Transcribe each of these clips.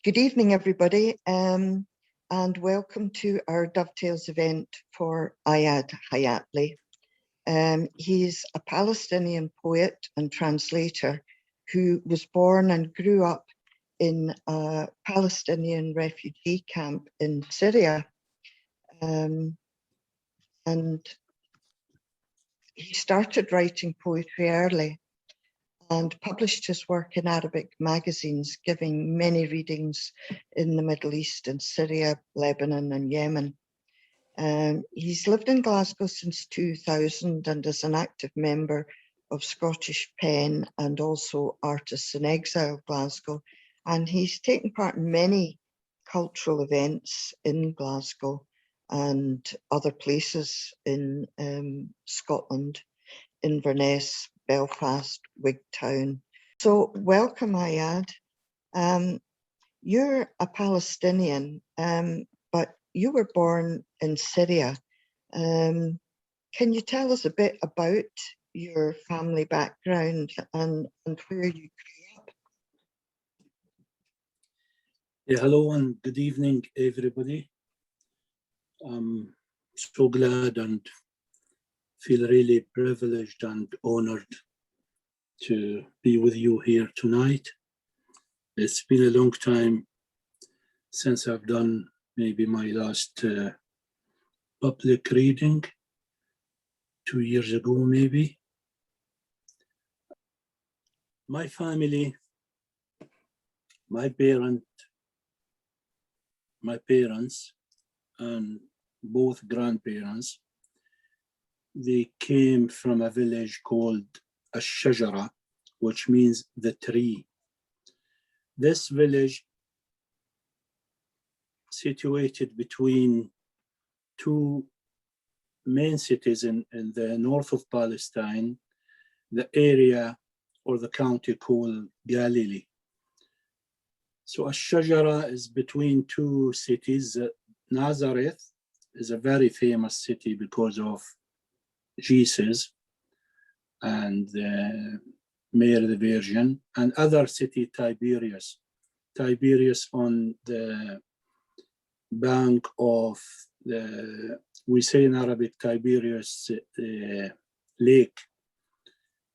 Good evening, everybody, and welcome to our Dovetails event for Iyad Hayatleh. He's a Palestinian poet and translator who was born and grew up in a Palestinian refugee camp in Syria. And he started writing poetry early and published his work in Arabic magazines, giving many readings in the Middle East and Syria, Lebanon and Yemen. He's lived in Glasgow since 2000 and is an active member of Scottish Pen and also Artists in Exile Glasgow. And he's taken part in many cultural events in Glasgow and other places in Scotland, Inverness, Belfast, Wigtown. So welcome, Iyad. You're a Palestinian, but you were born in Syria. Can you tell us a bit about your family background and where you grew up? Yeah, hello and good evening, everybody. I'm so glad and feel really privileged and honored to be with you here tonight. It's been a long time since I've done maybe my last public reading, 2 years ago maybe. My family, my parents and both grandparents, they came from a village called Ash-Shajara, which means the tree. This village, situated between two main cities in the north of Palestine, the area or the county called Galilee. So Ash-Shajara is between two cities. Nazareth is a very famous city because of Jesus and Mary the Virgin, and other city, Tiberias on the bank of the, we say in Arabic, Tiberias lake,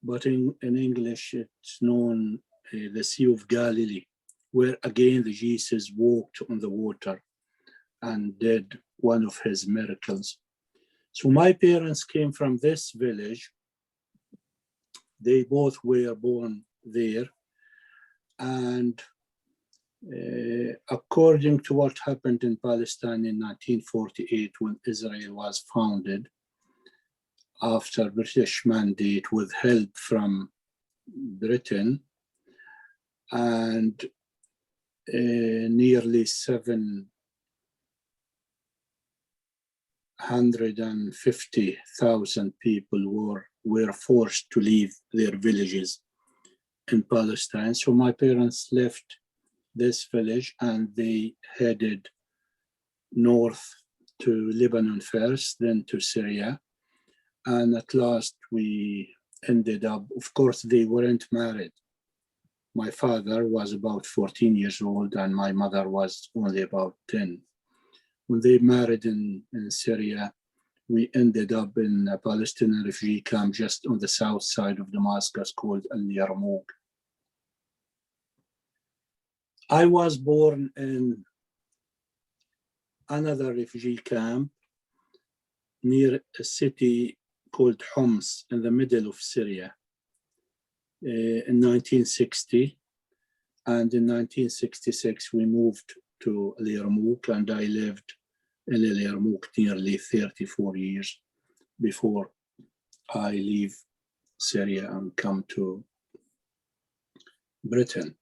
but in English it's known the Sea of Galilee, where again the Jesus walked on the water and did one of his miracles. So my parents came from this village. They both were born there. And according to what happened in Palestine in 1948, when Israel was founded, after British mandate with help from Britain, and nearly 750,000 people were forced to leave their villages in Palestine. So my parents left this village and they headed north to Lebanon first, then to Syria. And at last we ended up, of course, they weren't married. My father was about 14 years old and my mother was only about 10. When they married in Syria, we ended up in a Palestinian refugee camp just on the south side of Damascus called Yarmouk. I was born in another refugee camp near a city called Homs in the middle of Syria in 1960. And in 1966, we moved to Yarmouk, and I lived in Yarmouk nearly 34 years before I leave Syria and come to Britain.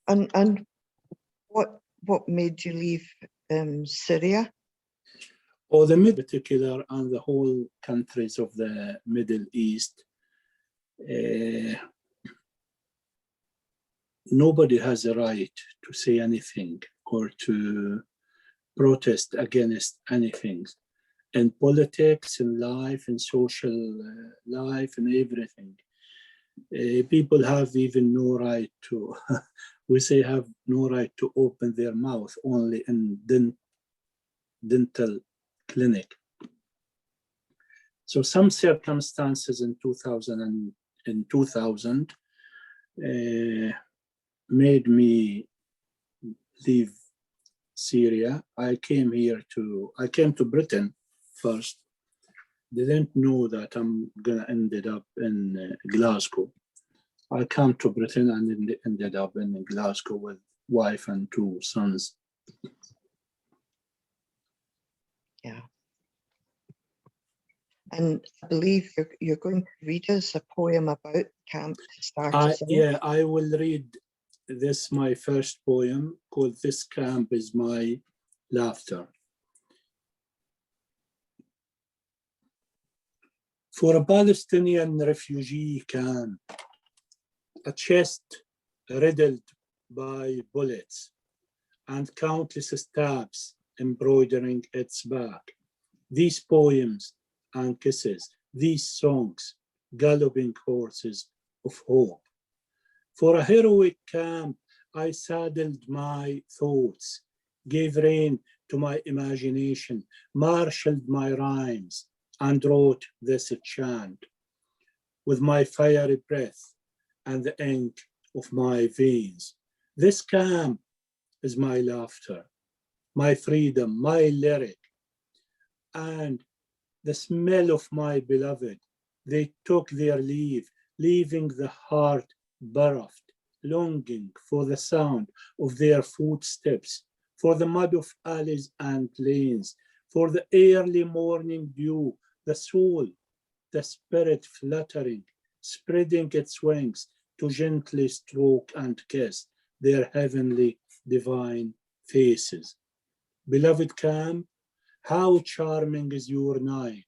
And what made you leave Syria? Or the Middle particular and the whole countries of the Middle East. Nobody has a right to say anything or to protest against anything in politics, in life, in social life, in everything. People have even no right to, we say have no right to open their mouth only in dental clinic. So some circumstances in 2000 made me leave Syria. I came to Britain first. Didn't know that I'm gonna ended up in Glasgow. I came to Britain and ended up in Glasgow with wife and 2 sons. Yeah. And I believe you're going to read us a poem about camp to start us off. Yeah, I will read this, my first poem called "This Camp is My Laughter." For a Palestinian refugee camp, a chest riddled by bullets and countless stabs embroidering its back, these poems and kisses, these songs, galloping horses of hope. For a heroic camp, I saddled my thoughts, gave rein to my imagination, marshaled my rhymes, and wrote this chant with my fiery breath and the ink of my veins. This camp is my laughter, my freedom, my lyric, and the smell of my beloved. They took their leave, leaving the heart bereft, longing for the sound of their footsteps, for the mud of alleys and lanes, for the early morning dew, the soul, the spirit fluttering, spreading its wings to gently stroke and kiss their heavenly divine faces. Beloved camp, how charming is your night,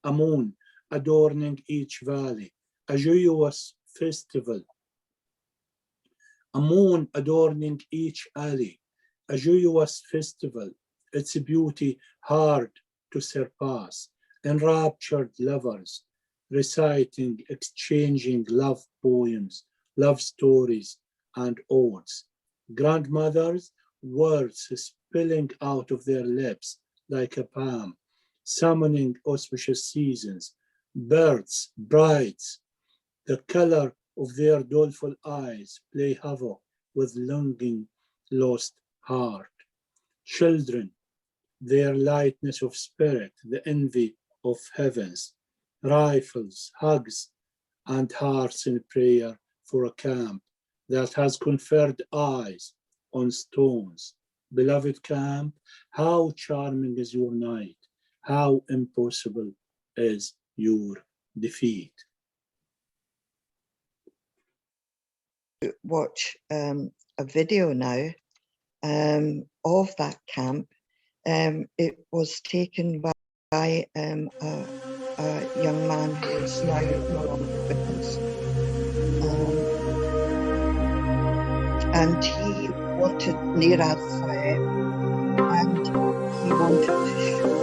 a moon adorning each valley, a joyous festival, a moon adorning each alley, a joyous festival, its beauty hard to surpass, enraptured lovers, reciting, exchanging love poems, love stories, and odes. Grandmothers, words spilling out of their lips like a palm, summoning auspicious seasons, birds, brides, the color of their doleful eyes play havoc with longing lost heart. Children, their lightness of spirit, the envy of heavens, rifles, hugs, and hearts in prayer for a camp that has conferred eyes on stones. Beloved camp, how charming is your night, how impossible is your defeat. Watch a video now of that camp. It was taken by a young man who is now no longer with us. And he wanted Iyad and he wanted to show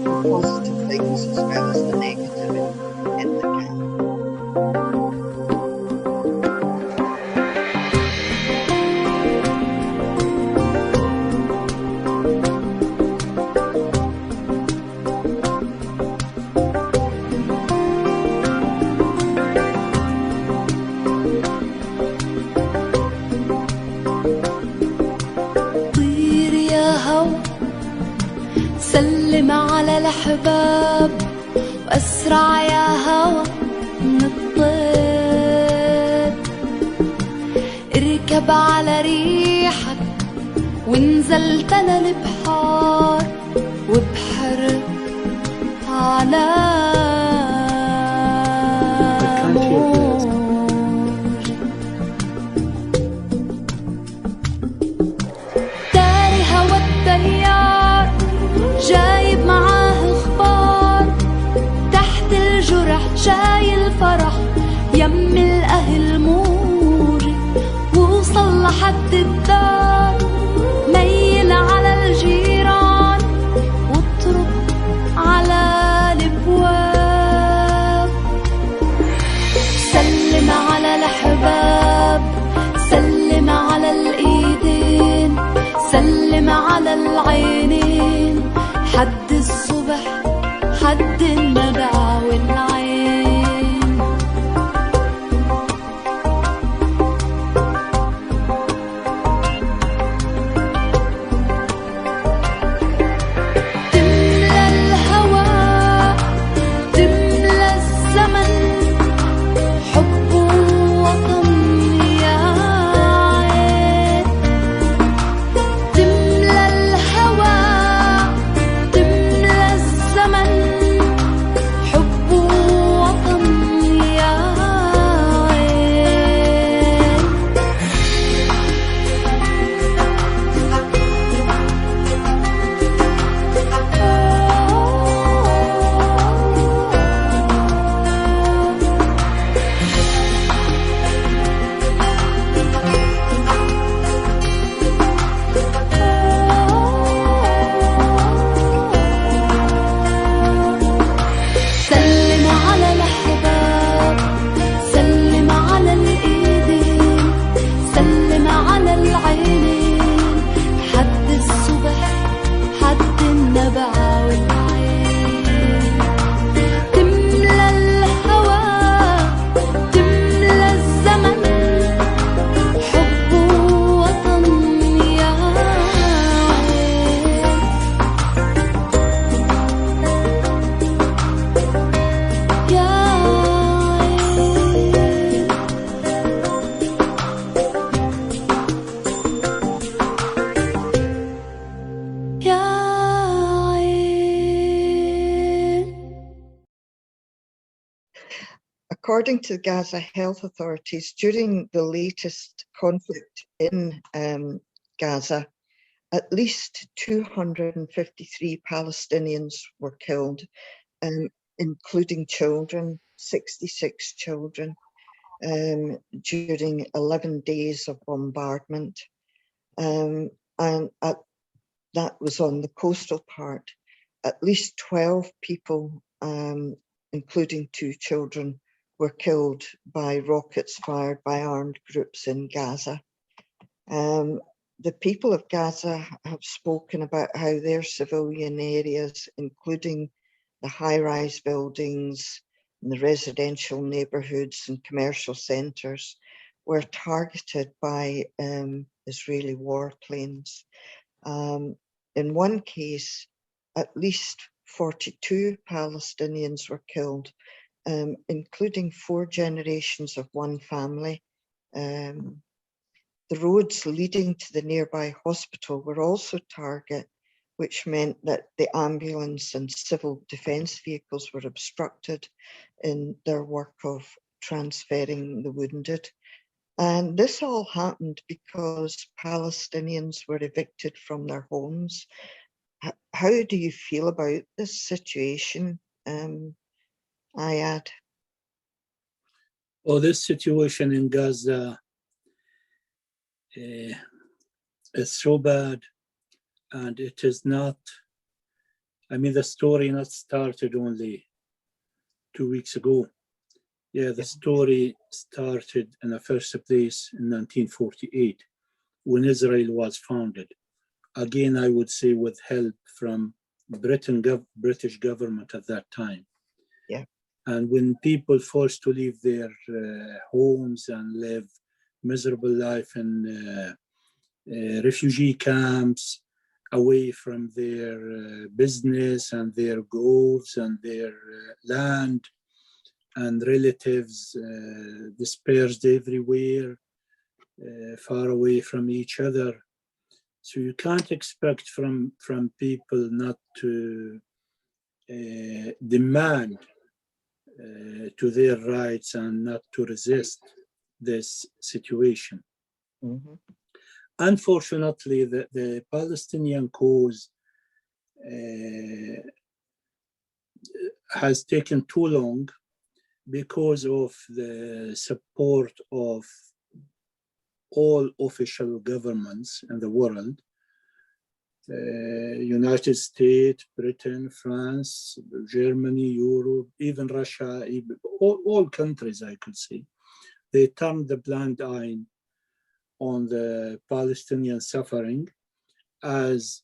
the positive things as well as the negative in the camp. سلم على الأحباب وأسرع يا هوا نطير اركب على ريحك ونزلت أنا البحار وبحر على موج داري هوا التيار جايب معاه اخبار تحت الجرح شايل فرح يم الاهل موجي وصل لحد الدار ميل على الجيران واطرق على الابواب العينين حد الصبح حد النبع والعين تملى الهوى تملى الزمن حب وطن يا عين تملى الهوى تملى الزمن حب وطن يا سلم على الأحباب سلم على الإيدين سلم على العينين حد الصبح حد النبع والعين تملى الهوى تملى الزمن حب وطن يا عين يا عين يا عين According to the Gaza health authorities, during the latest conflict in Gaza, at least 253 Palestinians were killed, including children, 66 children, during 11 days of bombardment. And that was on the coastal part. At least 12 people, including 2 children, were killed by rockets fired by armed groups in Gaza. The people of Gaza have spoken about how their civilian areas, including the high-rise buildings and the residential neighborhoods and commercial centers, were targeted by Israeli warplanes. In one case, at least 42 Palestinians were killed, including 4 generations of one family. The roads leading to the nearby hospital were also target, which meant that the ambulance and civil defense vehicles were obstructed in their work of transferring the wounded. And this all happened because Palestinians were evicted from their homes. How do you feel about this situation, Iyad? Well, this situation in Gaza is so bad, and it is not, I mean, the story not started only 2 weeks ago. Yeah, the story started in the first place in 1948 when Israel was founded. Again, I would say with help from British government at that time. Yeah. And when people forced to leave their homes and live miserable life in refugee camps, away from their business and their goals and their land, and relatives dispersed everywhere, far away from each other. So you can't expect from people not to demand to their rights and not to resist this situation. Mm-hmm. Unfortunately, the Palestinian cause has taken too long because of the support of all official governments in the world, United States, Britain, France, Germany, Europe, even Russia, even all countries, I could say. They turned the blind eye on the Palestinian suffering as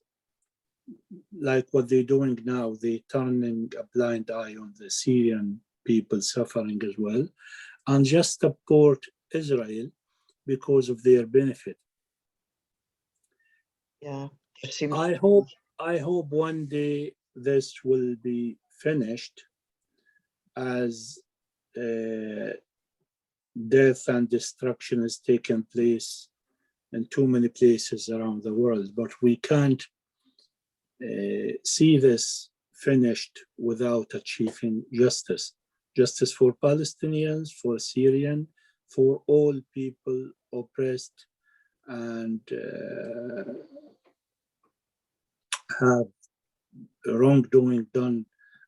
like what they're doing now, they're turning a blind eye on the Syrian people suffering as well, and just support Israel because of their benefit. Yeah. It seems I hope one day this will be finished, as death and destruction is taking place in too many places around the world, but we can't see this finished without achieving justice. Justice for Palestinians, for Syrian, for all people oppressed and have wrongdoing done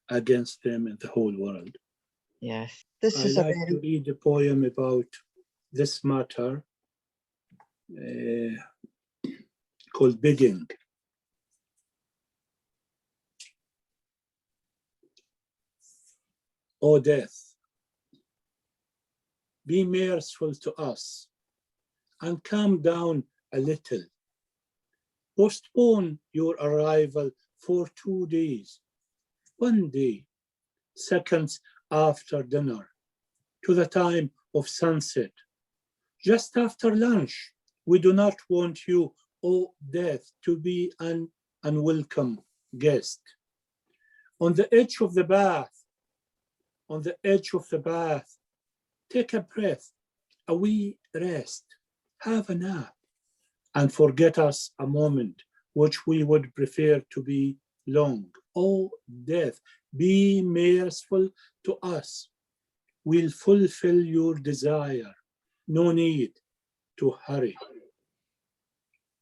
against them in the whole world. yes. This I is like a to very read a poem about this matter called Bidding. O death, be merciful to us and calm down a little. Postpone your arrival for 2 days, 1 day, seconds after dinner, to the time of sunset. Just after lunch, we do not want you, O death, to be an unwelcome guest. On the edge of the bath, take a breath, a wee rest, have a nap, and forget us a moment which we would prefer to be long. O death, be merciful to us. We'll fulfill your desire. No need to hurry.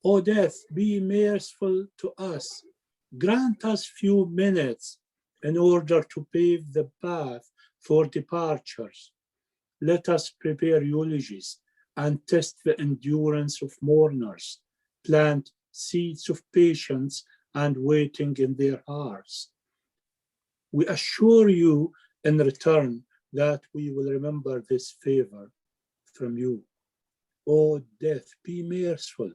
O death, be merciful to us. Grant us few minutes in order to pave the path for departures. Let us prepare eulogies and test the endurance of mourners. Plant seeds of patience and waiting in their hearts. We assure you in return that we will remember this favor from you. O death, be merciful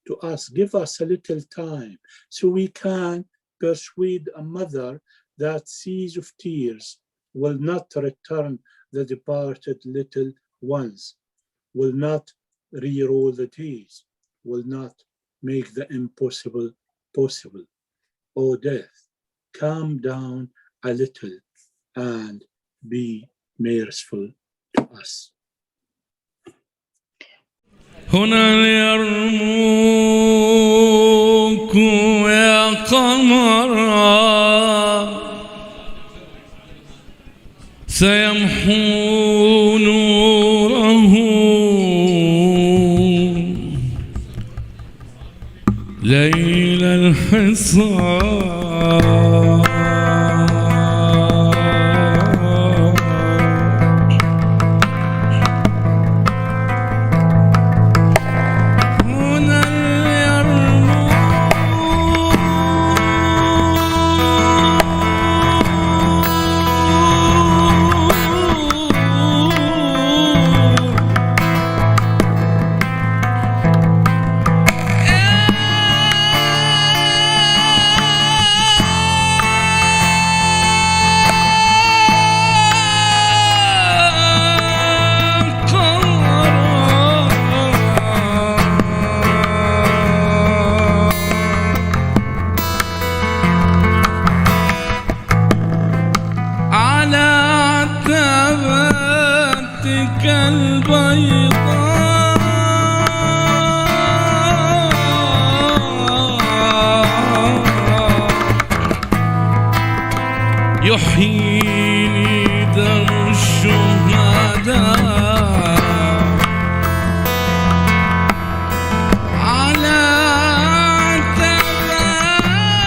to us. Give us a little time so we can persuade a mother that seas of tears will not return the departed little ones, will not re-roll the days, will not make the impossible possible. O death, calm down a little and be merciful to us. هنا اليرموك يا قمرا سيمحو نوره ليل الحصار يحييني دم الشهداء على تباتك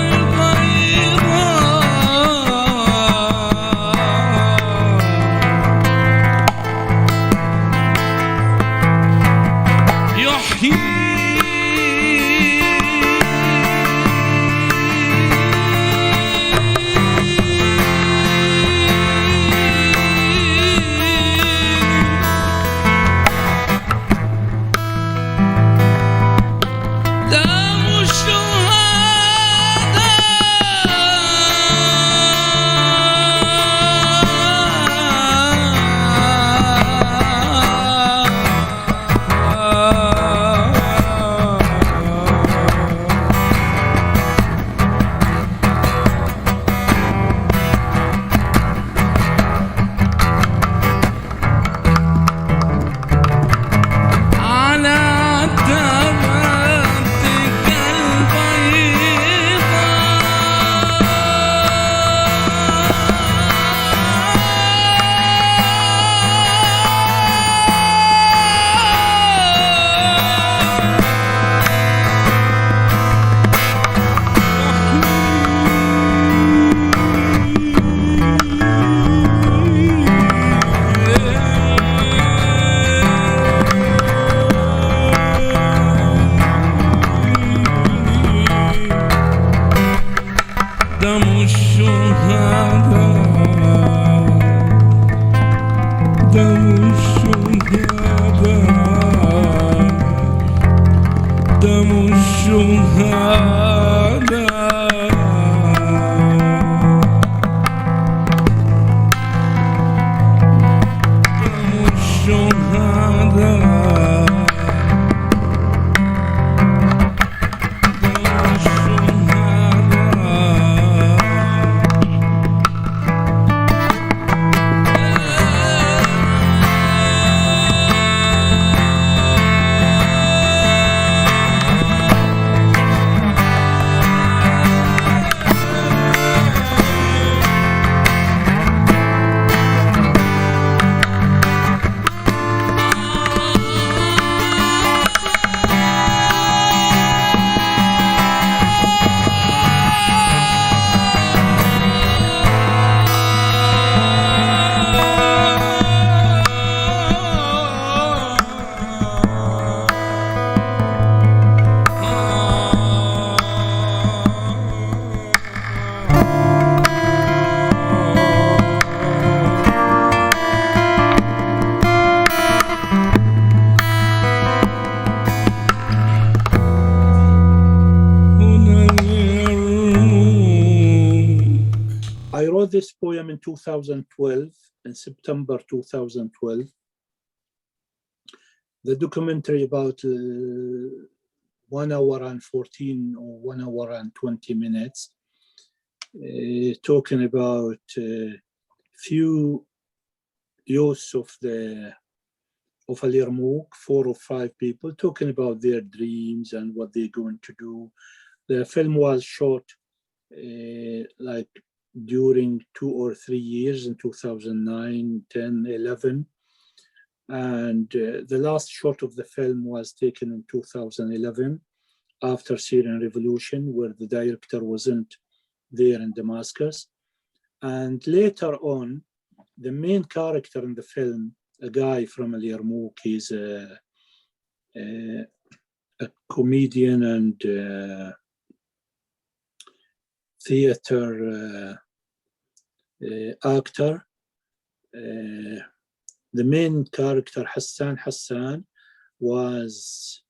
البيضاء يحييني دم الشهداء دم الشهداء دم الشهداء دم الشهداء I wrote this poem in 2012, in September 2012. The documentary about 1 hour and 14 or 1 hour and 20 minutes, talking about few youths of Yarmouk, 4 or 5 people, talking about their dreams and what they're going to do. The film was shot like during 2 or 3 years in 2009, 10, 11. And the last shot of the film was taken in 2011 after Syrian Revolution, where the director wasn't there in Damascus. And later on, the main character in the film, a guy from Yarmouk, he's a comedian and theater actor. The main character, Hassan, was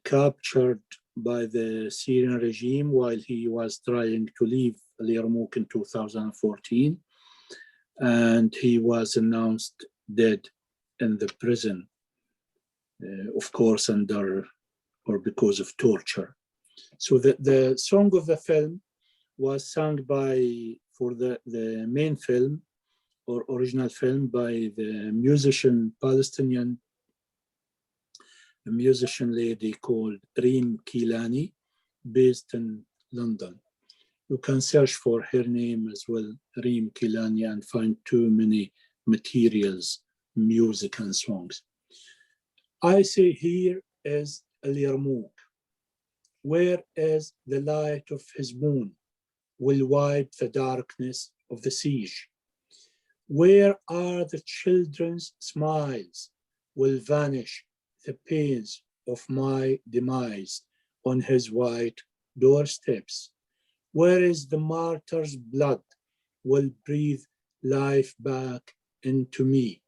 captured by the Syrian regime while he was trying to leave Yarmouk in 2014. And he was announced dead in the prison, of course, under or because of torture. So the song of the film was sung for the main film or original film by the Palestinian musician lady called Reem Kilani, based in London. You can search for her name as well, Reem Kilani, and find too many materials, music and songs. I say, here is Yarmouk, where is the light of his moon will wipe the darkness of the siege. Where are the children's smiles will vanish the pains of my demise on his white doorsteps. Where is the martyr's blood will breathe life back into me,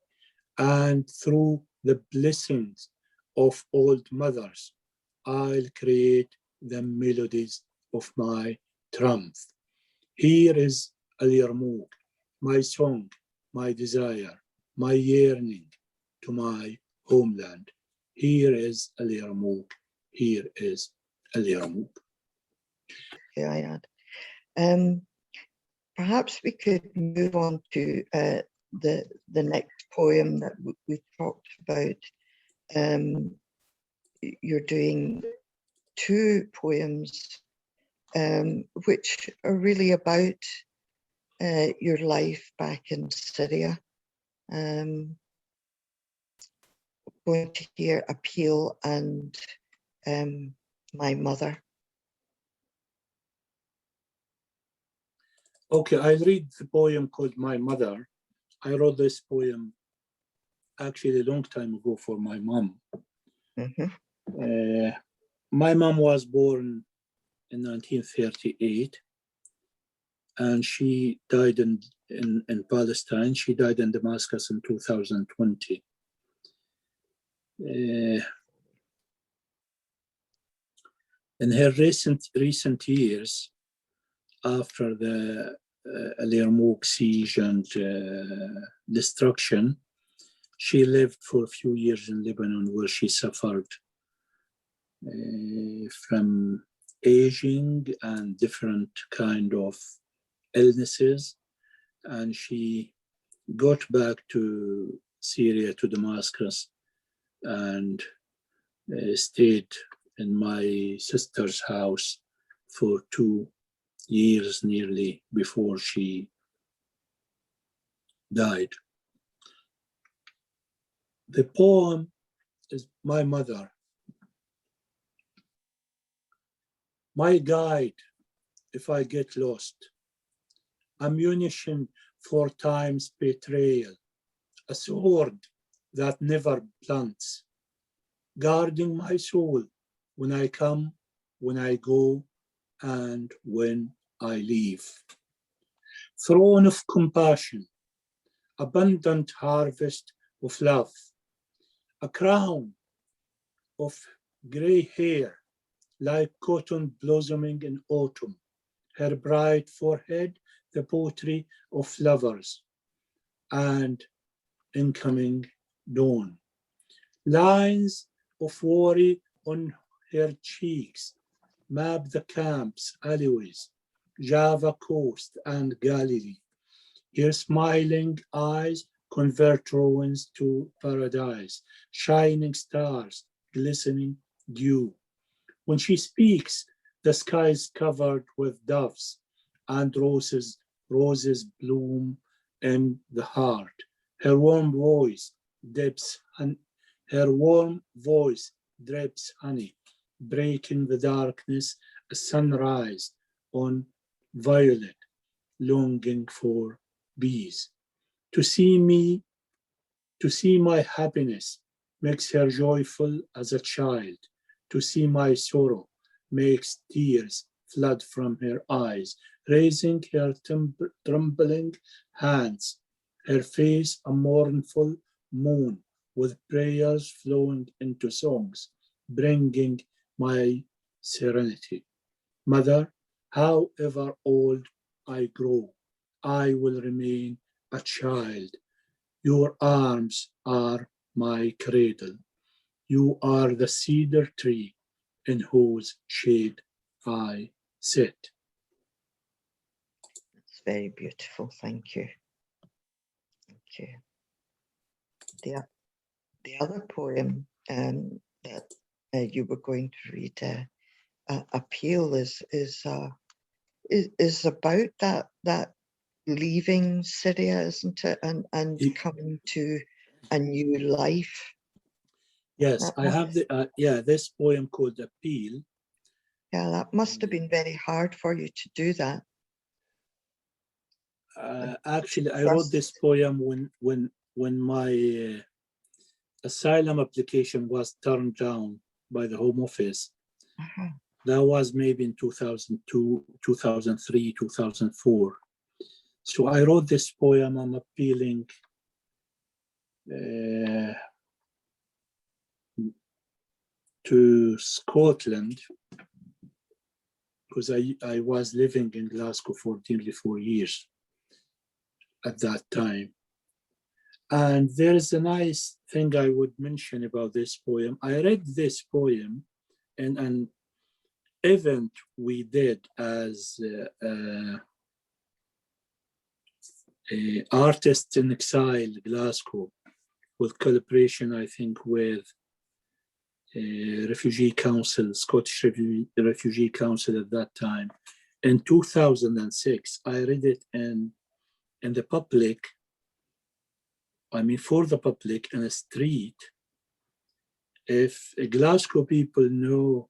and through the blessings of old mothers, I'll create the melodies of my triumph. Here is Yarmouk, my song, my desire, my yearning to my homeland. Here is Yarmouk, here is Yarmouk. Yeah, perhaps we could move on to the next poem that we talked about. You're doing 2 poems which are really about your life back in Syria. Going to hear Appeal and My Mother. Okay, I'll read the poem called My Mother. I wrote this poem actually a long time ago for my mom. Mm-hmm. My mom was born in 1938 and she died in Palestine. She died in Damascus in 2020. In her recent years, after the Yarmouk siege and destruction, she lived for a few years in Lebanon, where she suffered from aging and different kind of illnesses, and she got back to Syria, to Damascus, and stayed in my sister's house for 2 years nearly before she died. The poem is my mother, my guide if I get lost, ammunition for time's betrayal, a sword that never blunts, guarding my soul when I come, when I go, and when I leave. Throne of compassion, abundant harvest of love, a crown of gray hair like cotton blossoming in autumn, her bright forehead the poetry of lovers and incoming dawn. Lines of worry on her cheeks map the camps, alleyways, Java coast, and Galilee. Her smiling eyes convert ruins to paradise, shining stars, glistening dew. When she speaks, the sky is covered with doves, and roses bloom in the heart. Her warm voice drips honey, breaking the darkness, a sunrise on violet, longing for bees. To see my happiness makes her joyful as a child. To see my sorrow makes tears flood from her eyes, raising her trembling hands, her face a mournful moon with prayers flowing into songs, bringing my serenity. Mother, however old I grow, I will remain a child. Your arms are my cradle. You are the cedar tree in whose shade I sit. It's very beautiful. Thank you. Thank you. The other poem that you were going to read, Appeal, is about that leaving Syria, isn't it, and coming to a new life. Yes, I have this poem called Appeal. Yeah, that must have been very hard for you to do that. Actually, I wrote this poem when my asylum application was turned down by the Home Office. That was maybe in 2002, 2003, 2004. So I wrote this poem. I'm appealing to Scotland, because I was living in Glasgow for nearly 4 years at that time. And there is a nice thing I would mention about this poem. I read this poem in an event we did as Artists in Exile Glasgow, with collaboration, I think, with Refugee Council, Scottish Refugee Council at that time. In 2006, I read it in the public, for the public in a street. If Glasgow people know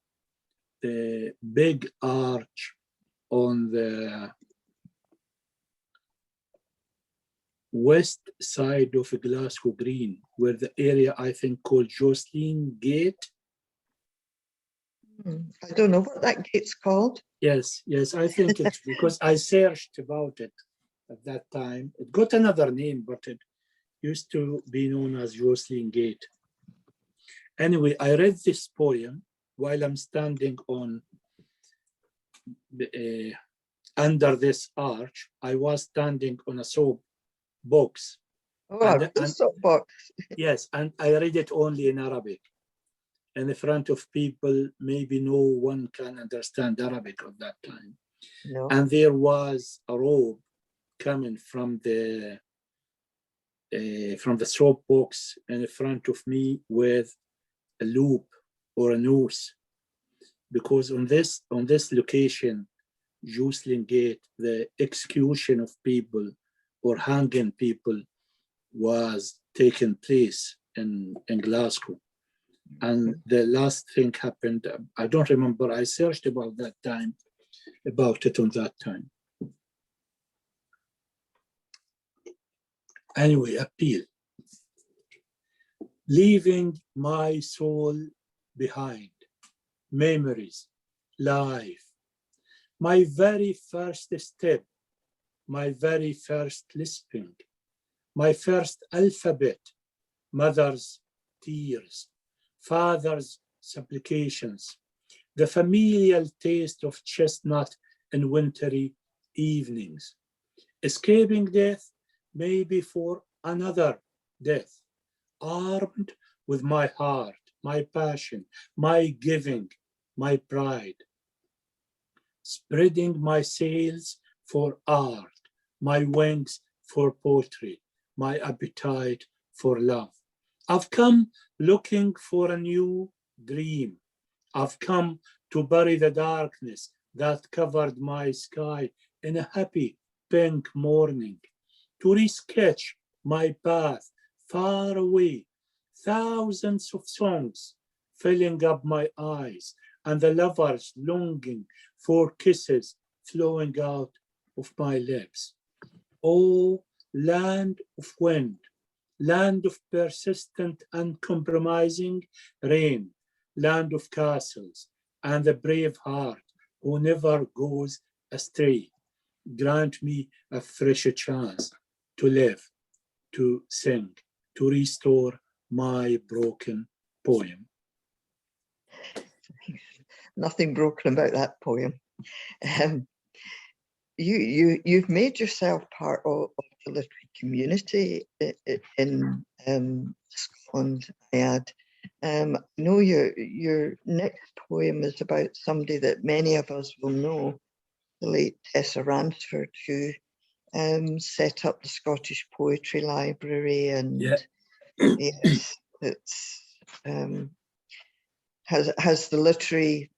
the big arch on the west side of Glasgow Green, where the area I think called Jocelyn Gate. I don't know what that gate's called. Yes, yes, I think it's because I searched about it at that time. It got another name, but it used to be known as Jocelyn Gate. Anyway, I read this poem while I'm standing on under this arch. I was standing on a soap box. Oh, a soapbox. Yes, and I read it only in Arabic. In front of people, maybe no one can understand Arabic at that time. No. And there was a robe coming from the soapbox in front of me with a loop or a noose, because on this location, Jocelyn Gate, the execution of people or hanging people was taking place in Glasgow. And the last thing happened, I don't remember, I searched about it on that time. Anyway, appeal. Leaving my soul behind, memories, life, my very first step, my very first lisping, my first alphabet, mother's tears, father's supplications, the familial taste of chestnut in wintry evenings, escaping death maybe for another death, armed with my heart, my passion, my giving, my pride, spreading my sails for art, my wings for poetry, my appetite for love. I've come looking for a new dream. I've come to bury the darkness that covered my sky in a happy pink morning, to resketch my path far away, thousands of songs filling up my eyes, and the lovers longing for kisses flowing out of my lips. Oh, land of wind, land of persistent, uncompromising rain, land of castles, and the brave heart who never goes astray. Grant me a fresh chance to live, to sing, to restore my broken poem. Nothing broken about that poem. You've made yourself part of the literary community in Scotland, Iyad. I know your next poem is about somebody that many of us will know, the late Tessa Ransford, who set up the Scottish Poetry Library, and yes, it's has the literary.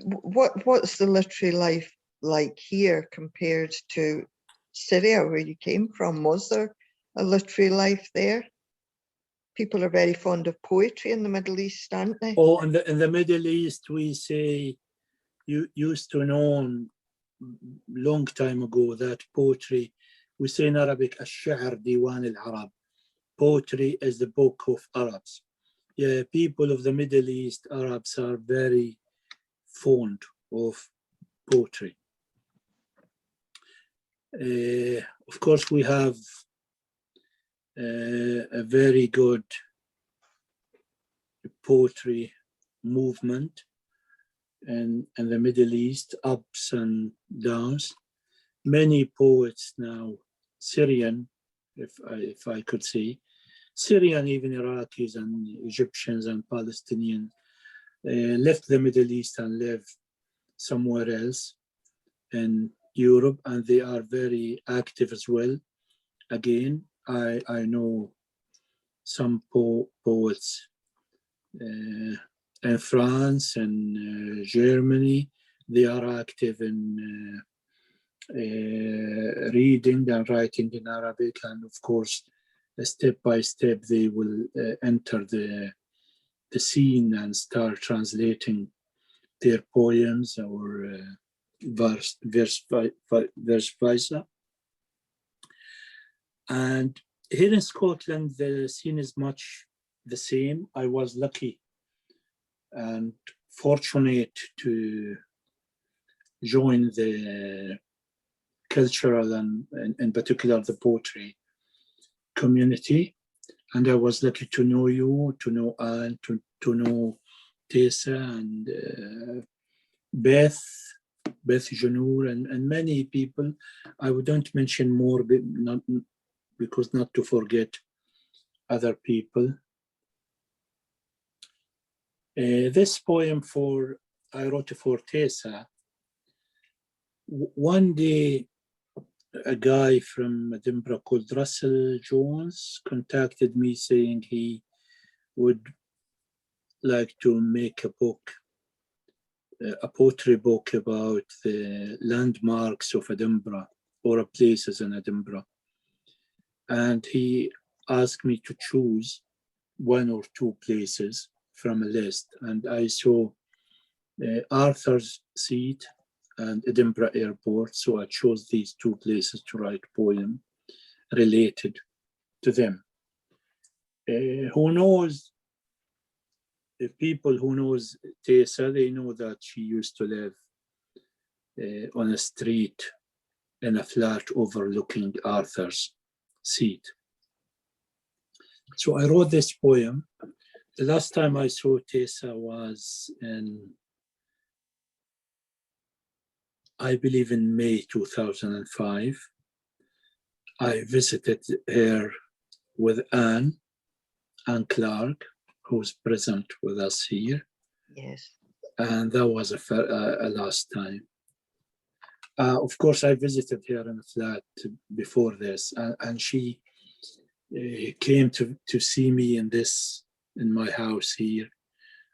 What's the literary life like here compared to Syria, where you came from? Was there a literary life there? People are very fond of poetry in the Middle East, aren't they? Oh, in the Middle East, we say, you used to know long time ago that poetry, we say in Arabic, الشعر ديوان العرب. Poetry is the book of Arabs. Yeah, people of the Middle East, Arabs, are very fond of poetry. Of course, we have a very good poetry movement in the Middle East, ups and downs. Many poets now, Syrian, if I could say, Syrian, even Iraqis and Egyptians and Palestinians, left the Middle East and live somewhere else in Europe, and they are very active as well. Again, I know some poets in France and Germany. They are active in reading and writing in Arabic, and of course, step by step, they will enter the scene and start translating their poems or verse versa. And here in Scotland, the scene is much the same. I was lucky and fortunate to join the cultural and in particular the poetry community. And I was lucky to know you, to know Anne, to know Tessa and Beth Janour, and many people. I wouldn't mention more, not to forget other people. This poem I wrote for Tessa. One day, a guy from Edinburgh called Russell Jones contacted me saying he would like to make a book, a poetry book about the landmarks of Edinburgh or places in Edinburgh. And he asked me to choose one or two places from a list. And I saw Arthur's Seat and Edinburgh Airport. So I chose these two places to write a poem related to them. Who knows, if people who knows Tessa, they know that she used to live on a street in a flat overlooking Arthur's Seat. So I wrote this poem. The last time I saw Tessa was I believe in May 2005. I visited her with Anne Clark, who's present with us here. Yes. And that was a last time. Of course, I visited her in a flat before this, and she came to see me in my house here,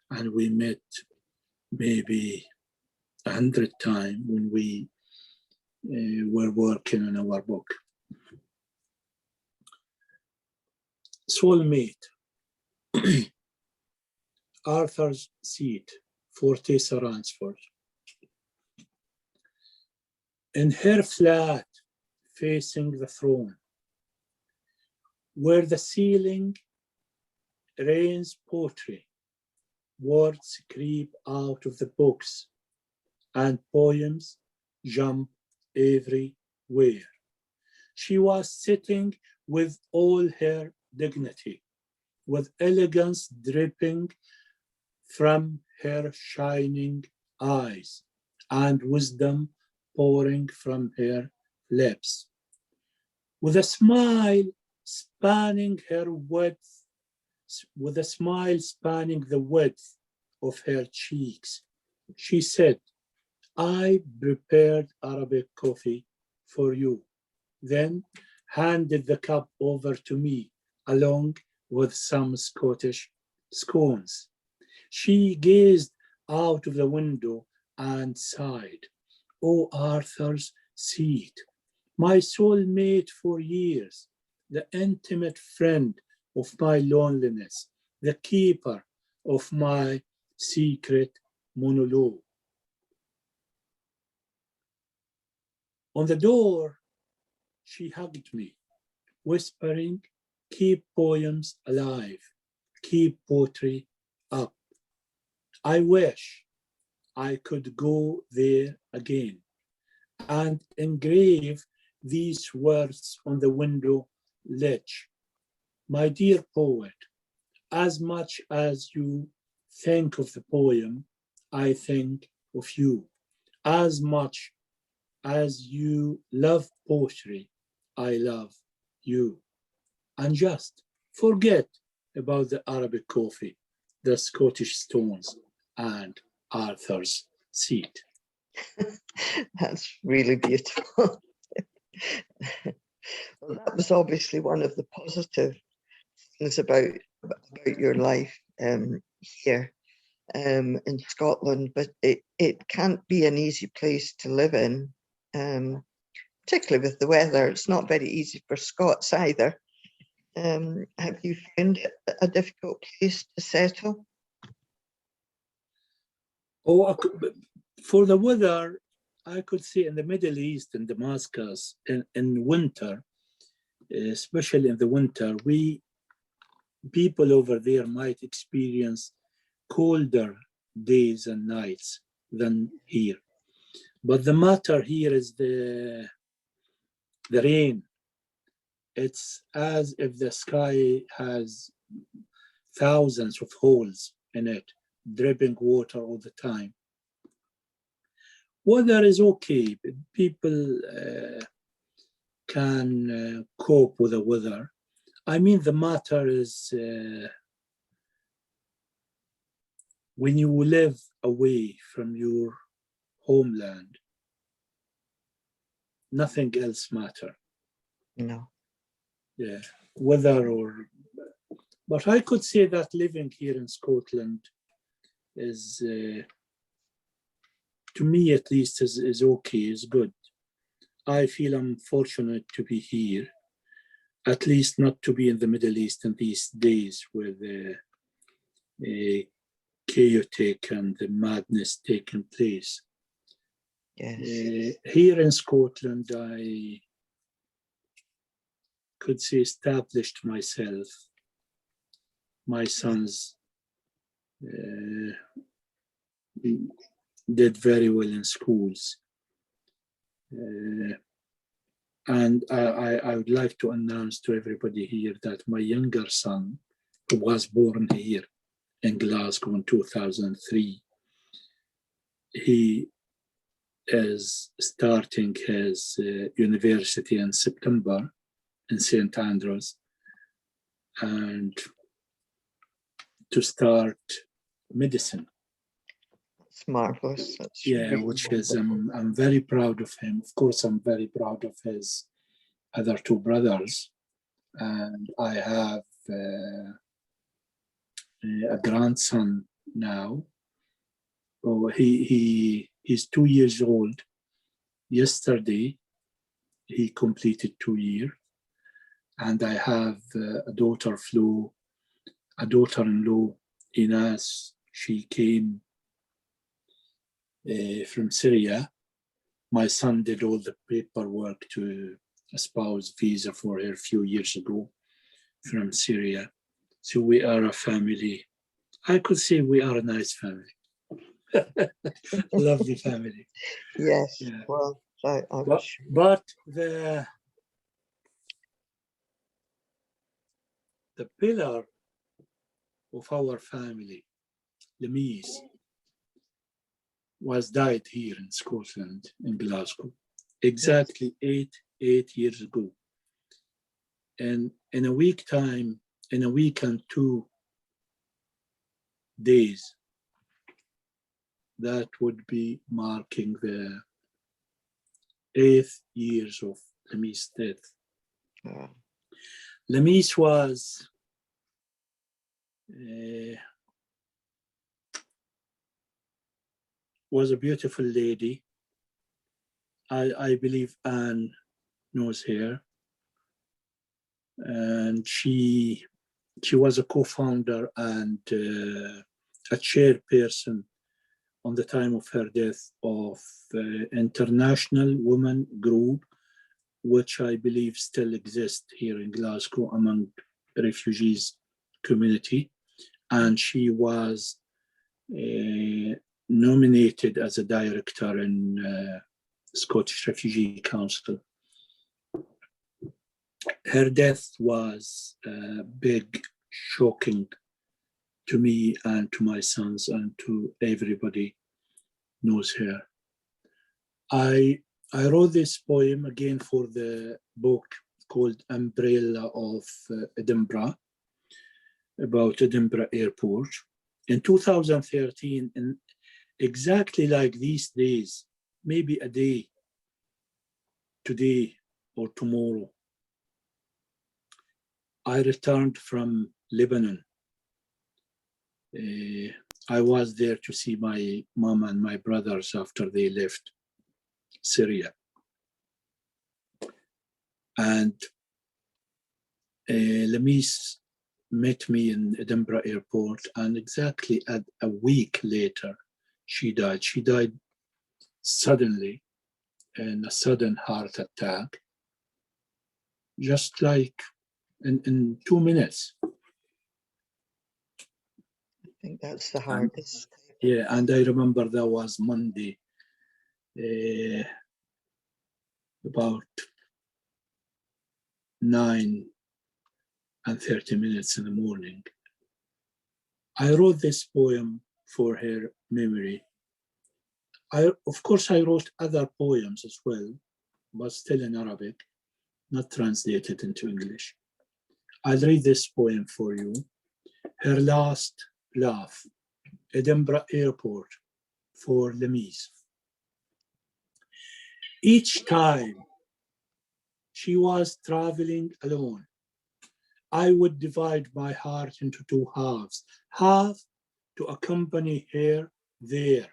and we met maybe 100 times when we were working on our book. Soulmate. Arthur's Seat for Tessa Ransford. In her flat facing the throne, where the ceiling rains poetry, words creep out of the books, and poems jump everywhere. She was sitting with all her dignity, with elegance dripping from her shining eyes, and wisdom pouring from her lips. With a smile spanning the width of her cheeks, she said, "I prepared Arabic coffee for you," then handed the cup over to me, along with some Scottish scones. She gazed out of the window and sighed, "Oh, Arthur's Seat, my soulmate for years, the intimate friend of my loneliness, the keeper of my secret monologue." On the door, she hugged me, whispering, "Keep poems alive, keep poetry up." I wish I could go there again and engrave these words on the window ledge. "My dear poet, as much as you think of the poem, I think of you. As much as you love poetry, I love you." And just forget about the Arabic coffee, the Scottish stones, and Arthur's Seat. That's really beautiful. Well, that was obviously one of the positive things about your life here in Scotland, but it can't be an easy place to live in, particularly with the weather. It's not very easy for Scots either. Have you found it a difficult place to settle? Oh, for the weather, I could say in the Middle East, in Damascus, in winter, especially in the winter, people over there might experience colder days and nights than here. But the matter here is the rain. It's as if the sky has thousands of holes in it, dripping water all the time. Weather is okay. People can cope with the weather. I mean, the matter is when you live away from your homeland, nothing else matters. No. Yeah, weather or, but I could say that living here in Scotland is, to me at least, is okay, is good. I feel I'm fortunate to be here, at least not to be in the Middle East in these days with the chaotic and the madness taking place. Yes. Here in Scotland, I could say established myself. My sons did very well in schools. And I would like to announce to everybody here that my younger son, who was born here in Glasgow in 2003, he is starting his university in September in St. Andrews, and to start medicine. That's marvelous. That's Yeah, really which is, wonderful. I'm very proud of him. Of course, I'm very proud of his other two brothers. And I have a grandson now. Oh, he's 2 years old. Yesterday, he completed 2 years. And I have a daughter-in-law, Ines. She came from Syria. My son did all the paperwork to a spouse visa for her a few years ago from Syria. So we are a family. I could say we are a nice family. Lovely family. Yes. Yeah. Well, I'm sure. But the pillar of our family, Lemise, was died here in Scotland, in Glasgow, exactly eight years ago. And in a week time, in a week and 2 days, that would be marking the 8th years of Lemi's death. Lemise was a beautiful lady. I believe Anne knows her. And she was a co-founder and a chairperson on the time of her death of international women group, which I believe still exists here in Glasgow among refugees community. And she was nominated as a director in Scottish Refugee Council. Her death was big, shocking to me and to my sons and to everybody knows her. I wrote this poem again for the book called Umbrella of Edinburgh, about Edinburgh Airport. In 2013, in exactly like these days, maybe a day, today or tomorrow, I returned from Lebanon. I was there to see my mom and my brothers after they left Syria. And Lemise met me in Edinburgh Airport, and exactly a week later, she died. She died suddenly in a sudden heart attack, just like in 2 minutes. I think that's the hardest. Yeah, and I remember that was Monday. about 9:30 in the morning. I wrote this poem for her memory. Of course, I wrote other poems as well, but still in Arabic, not translated into English. I'll read this poem for you. Her Last Laugh, Edinburgh Airport for Lemise. Each time she was traveling alone, I would divide my heart into two halves, half to accompany her there,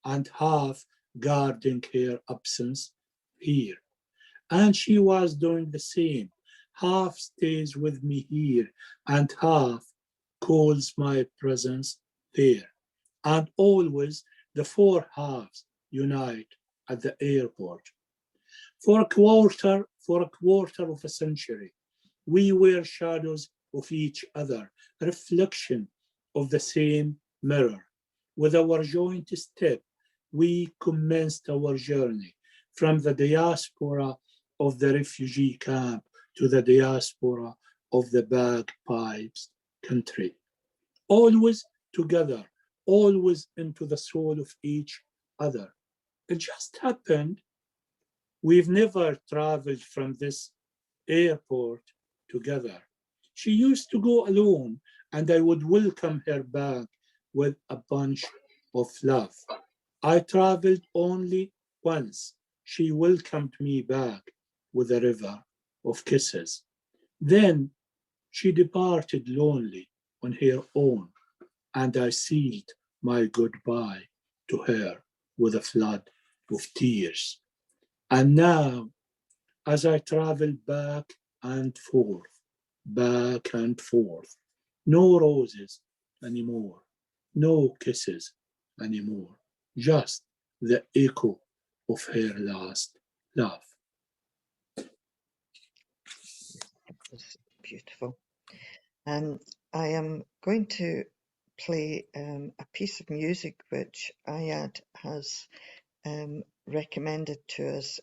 and half guarding her absence here. And she was doing the same, half stays with me here, and half calls my presence there. And always the four halves unite at the airport. For a quarter of a century, we were shadows of each other, a reflection of the same mirror. With our joint step, we commenced our journey from the diaspora of the refugee camp to the diaspora of the bagpipes country. Always together, always into the soul of each other. It just happened we've never traveled from this airport together. She used to go alone, and I would welcome her back with a bunch of love. I traveled only once. She welcomed me back with a river of kisses. Then she departed lonely on her own, and I sealed my goodbye to her with a flood of tears. And now, as I travel back and forth, no roses anymore, no kisses anymore, just the echo of her last laugh. It's beautiful. I am going to play a piece of music which Iyad has recommended to us.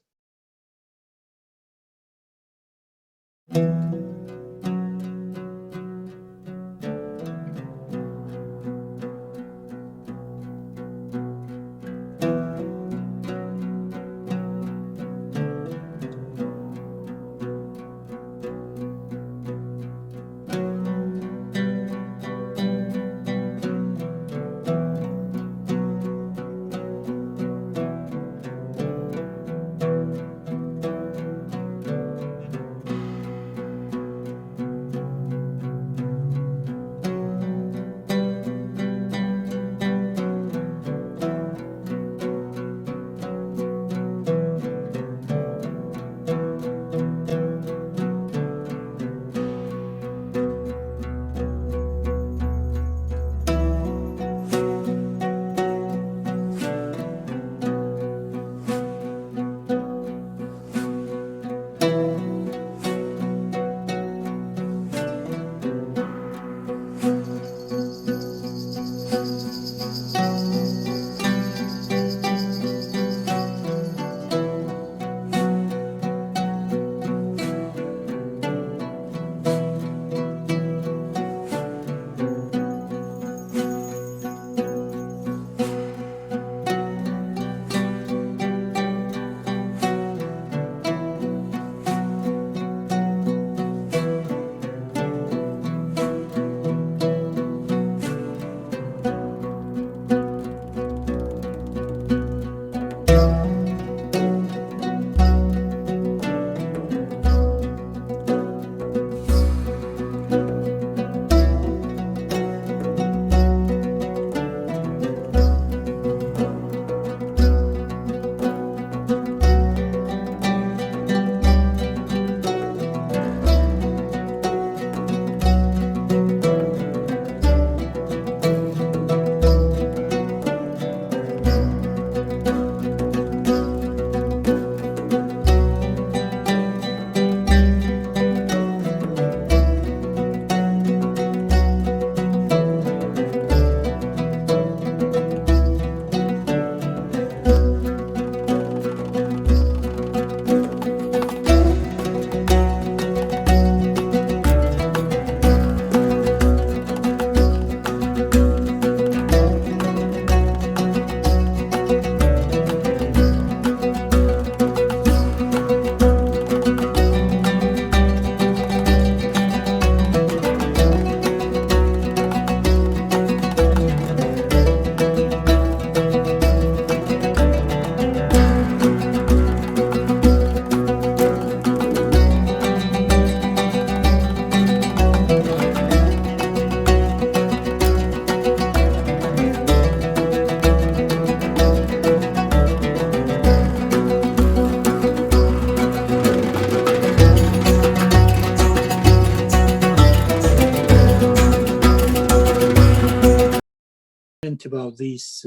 about this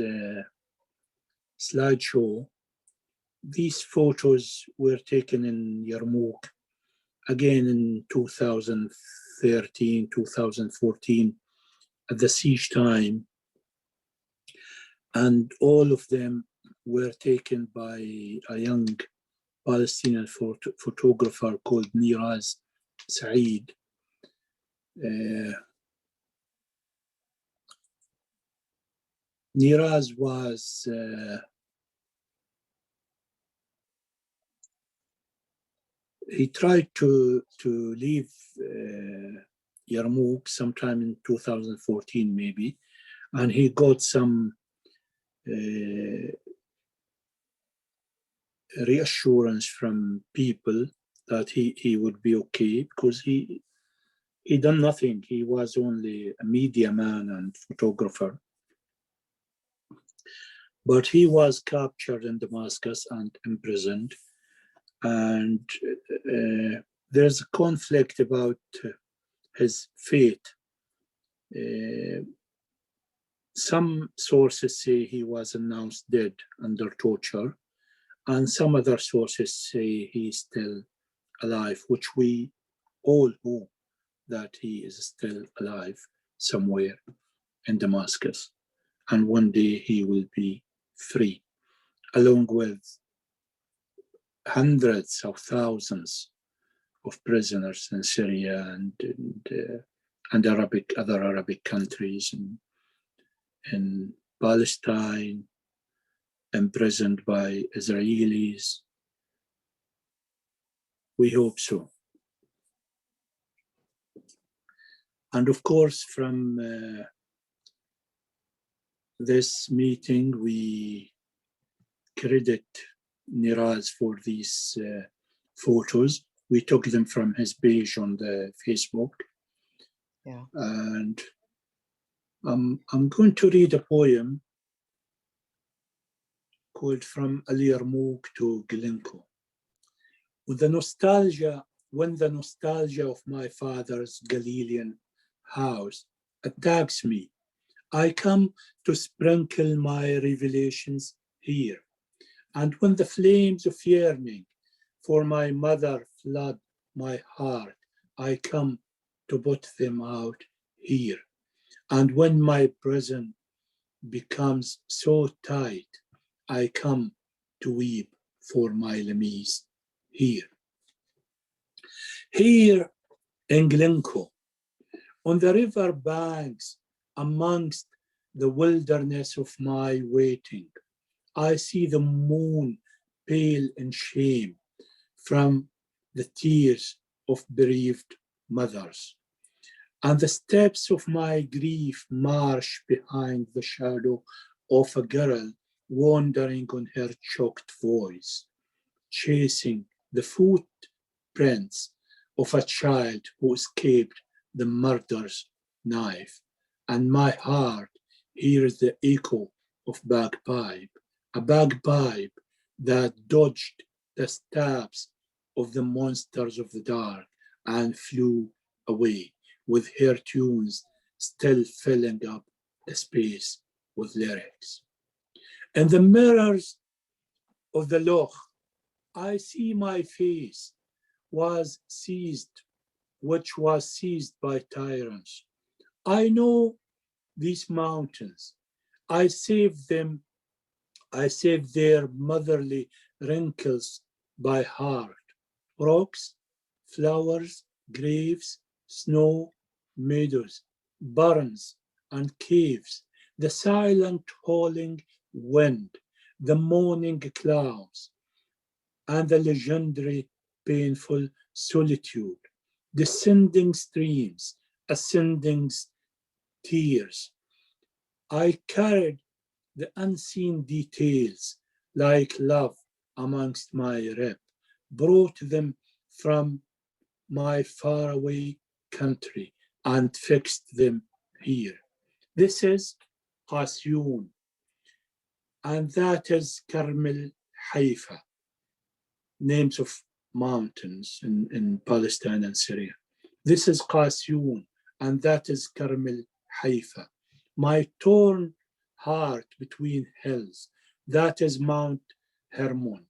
slideshow. These photos were taken in Yarmouk, again in 2013, 2014, at the siege time. And all of them were taken by a young Palestinian photographer called Iyad Said. Iyad was he tried to leave Yarmouk sometime in 2014 maybe, and he got some reassurance from people that he would be okay, because he done nothing. He was only a media man and photographer. But he was captured in Damascus and imprisoned. And there's a conflict about his fate. Some sources say he was announced dead under torture, and some other sources say he's still alive, which we all hope that he is still alive somewhere in Damascus. And one day he will be free, along with hundreds of thousands of prisoners in Syria and other Arabic countries, in Palestine, imprisoned by Israelis. We hope so. And of course, from this meeting, we credit Iyad for these photos. We took them from his page on the Facebook. Yeah. And I'm going to read a poem called From Yarmouk to Glencoe. When the nostalgia of my father's Galilean house attacks me, I come to sprinkle my revelations here. And when the flames of yearning for my mother flood my heart, I come to put them out here. And when my prison becomes so tight, I come to weep for my Lemise here. Here in Glencoe, on the river banks, amongst the wilderness of my waiting, I see the moon pale in shame from the tears of bereaved mothers. And the steps of my grief march behind the shadow of a girl wandering on her choked voice, chasing the footprints of a child who escaped the murder's knife. And my heart hears the echo of bagpipe, a bagpipe that dodged the stabs of the monsters of the dark and flew away, with her tunes still filling up the space with lyrics. In the mirrors of the loch, I see my face which was seized by tyrants. I know these mountains. I saved their motherly wrinkles by heart. Rocks, flowers, graves, snow, meadows, barns, and caves, the silent howling wind, the moaning clouds, and the legendary painful solitude, descending streams, ascending tears. I carried the unseen details like love amongst my rib, brought them from my faraway country and fixed them here. This is Qasyoun, and that is Carmel Haifa, names of mountains in Palestine and Syria. This is Qasyoun, and that is Carmel Haifa. My torn heart between hills. That is Mount Hermon,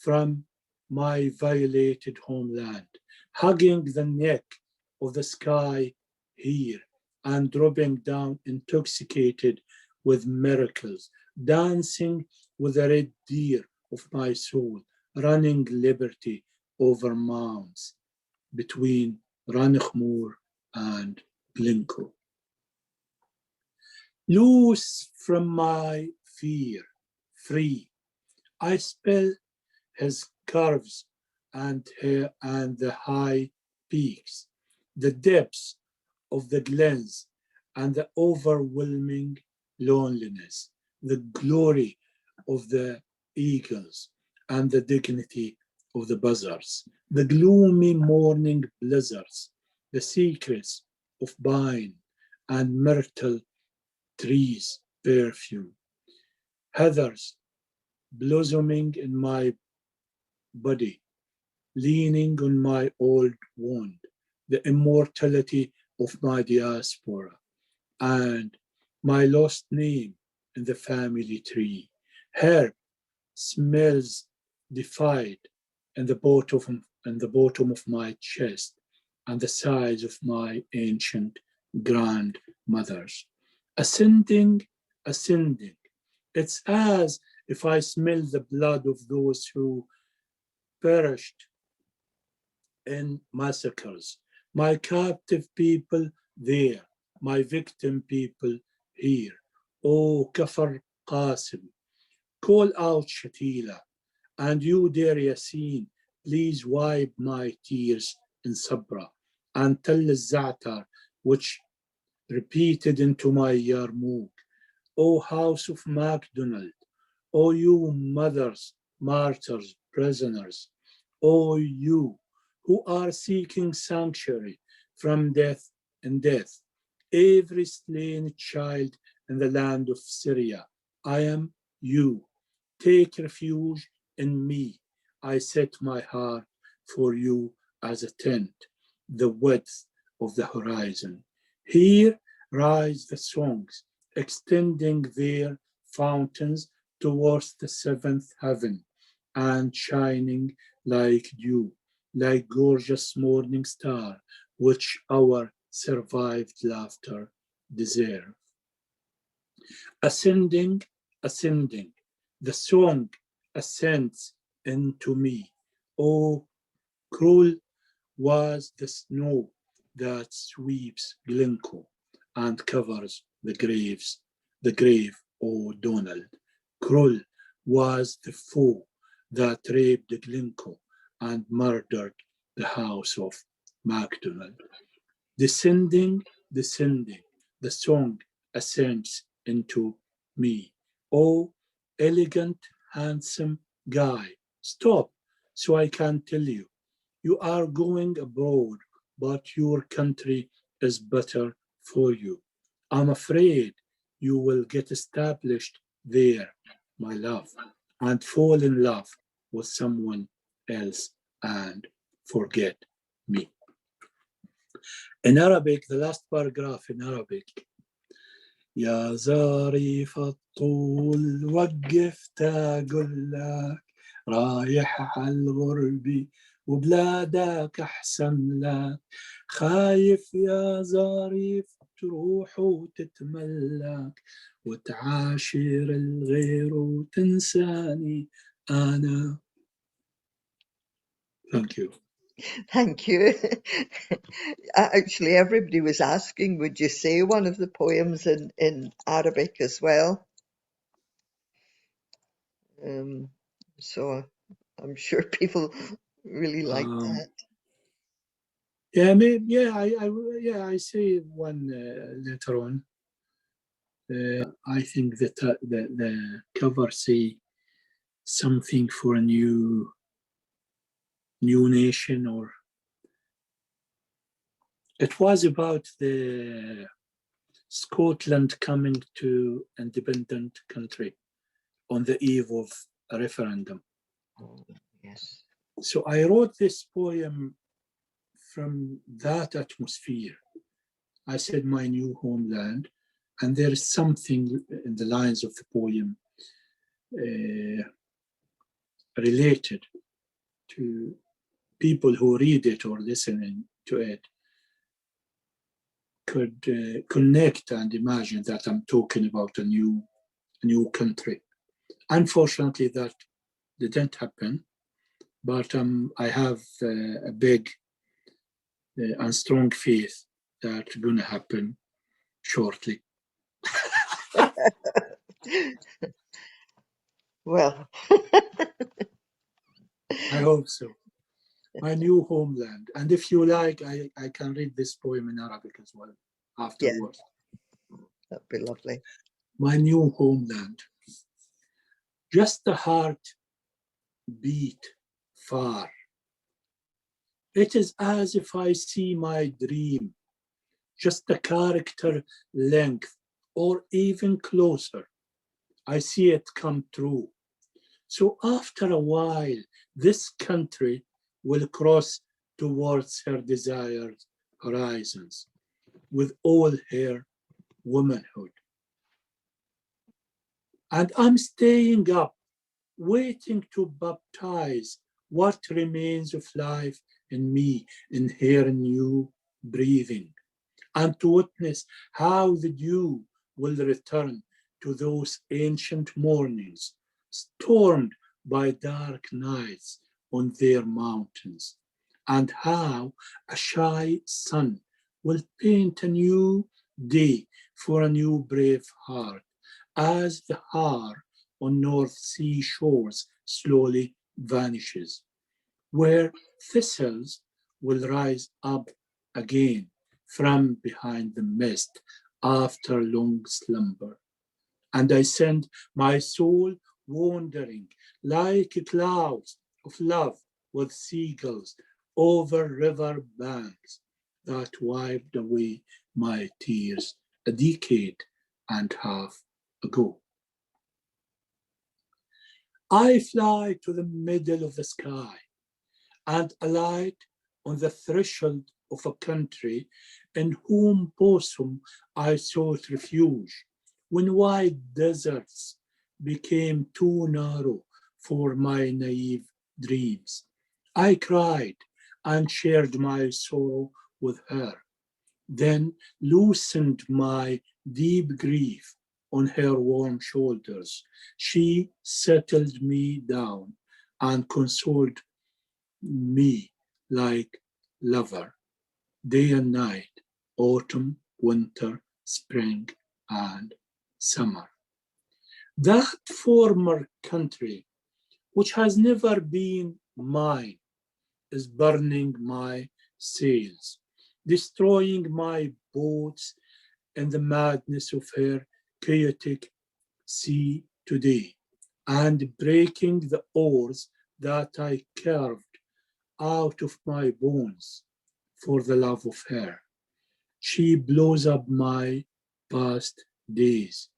from my violated homeland, hugging the neck of the sky here and dropping down intoxicated with miracles, dancing with the red deer of my soul, running liberty over mounds between Ranchmoor and Glencoe. Loose from my fear, free, I spell his curves and the high peaks, the depths of the glens and the overwhelming loneliness, the glory of the eagles and the dignity of the buzzards, the gloomy morning blizzards, the secrets of pine and myrtle trees' perfume, heathers blossoming in my body, leaning on my old wound, the immortality of my diaspora, and my lost name in the family tree. Herb smells defied in the bottom of my chest and the sides of my ancient grandmothers. Ascending, ascending. It's as if I smell the blood of those who perished in massacres. My captive people there, my victim people here. Oh, Kafar Qasim, call out Shatila, and you, Dear Yassin, please wipe my tears in Sabra, and tell Za'atar, which repeated into my Yarmouk. O house of MacDonald, O you mothers, martyrs, prisoners, O you who are seeking sanctuary from death and death, every slain child in the land of Syria, I am you. Take refuge in me. I set my heart for you as a tent, the width of the horizon. Here rise the songs, extending their fountains towards the seventh heaven and shining like dew, like gorgeous morning star, which our survived laughter deserve. Ascending, ascending, the song ascends into me. Oh, cruel was the snow that sweeps Glencoe and covers the grave, O Donald. Cruel was the foe that raped Glencoe and murdered the house of MacDonald. Descending, descending, the song ascends into me. Oh, elegant, handsome guy, stop so I can tell you. You are going abroad, but your country is better for you. I'm afraid you will get established there, my love, and fall in love with someone else and forget me. In Arabic, the last paragraph in Arabic, يا ظريف الطول وقفت أقول لك رايح على الغرب وبلادك أحسن لك خايف يا ظريف تروح وتتملك وتعاشر الغير وتنساني أنا. Thank you. Thank you. Actually, everybody was asking, would you say one of the poems in Arabic as well? So I'm sure people really like that. Yeah, maybe, I say one later on. I think that the cover say something for a new nation, or it was about the Scotland coming to independent country on the eve of a referendum. Oh, yes. So I wrote this poem from that atmosphere. I said my new homeland, And there is something in the lines of the poem related to people who read it or listening to it could connect and imagine that I'm talking about a new country. Unfortunately, that didn't happen, but I have a big and strong faith that's going to happen shortly. Well, I hope so. My new homeland. And if you like, I can read this poem in Arabic as well afterwards. that'd be lovely. My new homeland. Just the heart beat far. It is as if I see my dream, just the character length or even closer. I see it come true. So after a while, this country will cross towards her desired horizons with all her womanhood. And I'm staying up, waiting to baptize what remains of life in me, in her new breathing, and to witness how the dew will return to those ancient mornings, stormed by dark nights on their mountains, and how a shy sun will paint a new day for a new brave heart, as the Har on North Sea shores slowly vanishes, where thistles will rise up again from behind the mist after long slumber. And I send my soul wandering like clouds of love with seagulls over river banks that wiped away my tears a decade and a half ago. I fly to the middle of the sky and alight on the threshold of a country in whom bosom I sought refuge, when wide deserts became too narrow for my naive dreams. I cried and shared my sorrow with her, then loosened my deep grief on her warm shoulders. She settled me down and consoled me like lover, day and night, autumn, winter, spring, and summer. That former country, which has never been mine, is burning my sails, destroying my boats in the madness of her chaotic sea today, and breaking the oars that I carved out of my bones for the love of her. She blows up my past days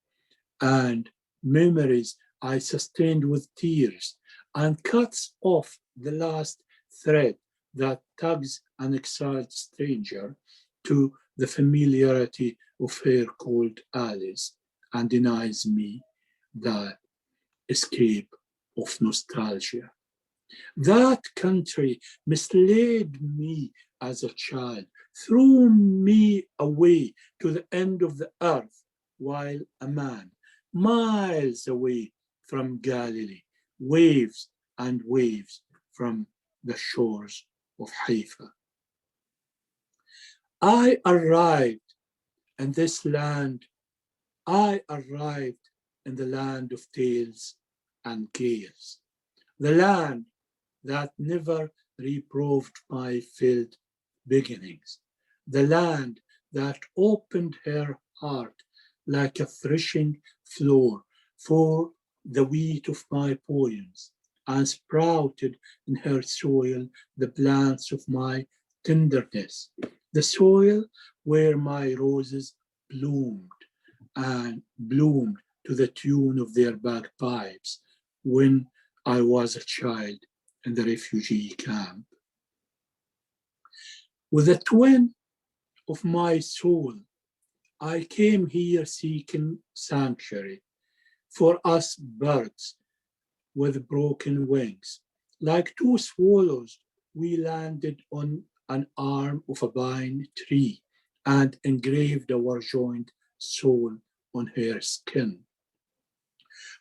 and memories I sustained with tears, and cuts off the last thread that tugs an exiled stranger to the familiarity of her cold alleys, and denies me that escape of nostalgia. That country misled me as a child, threw me away to the end of the earth, while a man, miles away from Galilee, waves and waves from the shores of Haifa. I arrived in this land, I arrived in the land of tales and gales, the land that never reproved my failed beginnings, the land that opened her heart like a threshing floor for the wheat of my poems, and sprouted in her soil the plants of my tenderness, the soil where my roses bloomed and bloomed to the tune of their bagpipes when I was a child in the refugee camp. With the twin of my soul, I came here seeking sanctuary. For us birds with broken wings, like two swallows, we landed on an arm of a pine tree and engraved our joined soul on her skin.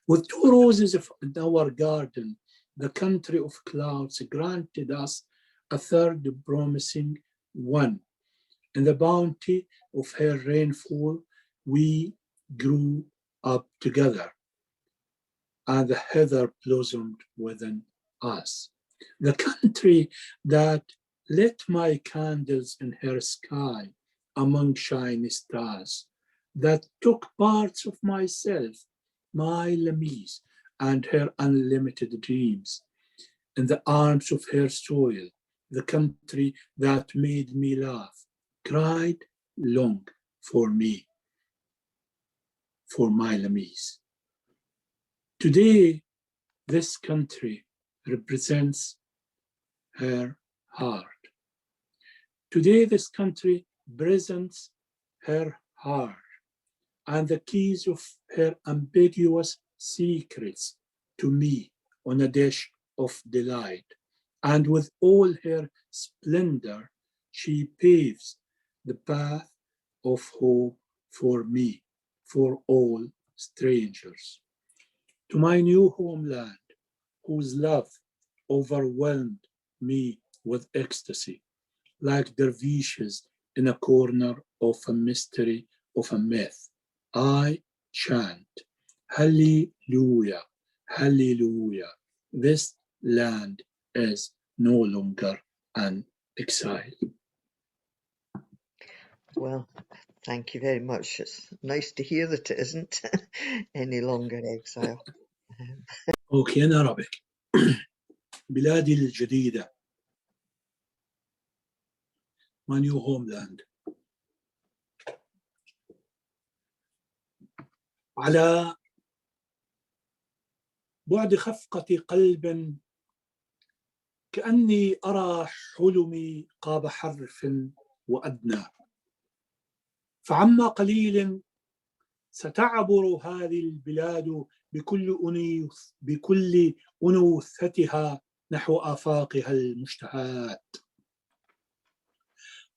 With two roses in our garden, the country of clouds granted us a third promising one. In the bounty of her rainfall, we grew up together, and the heather blossomed within us. The country that lit my candles in her sky among shiny stars, that took parts of myself, my Lamise, and her unlimited dreams in the arms of her soil, the country that made me laugh, cried long for me, for my Lamise. Today, this country represents her heart. Today, this country presents her heart and the keys of her ambiguous secrets to me on a dish of delight. And with all her splendor, she paves the path of hope for me, for all strangers. To my new homeland, whose love overwhelmed me with ecstasy, like dervishes in a corner of a mystery of a myth, I chant, Hallelujah, Hallelujah. This land is no longer an exile. Well, thank you very much. It's nice to hear that it isn't any longer exile. Okay, in Arabic. بلادي الجديدة. My new homeland. على بعد خفقة قلب كأني أرى حلمي قاب حرف وأدنى، فعما قليل ستعبر هذه البلاد بكل أنوثتها نحو آفاقها المشتهات.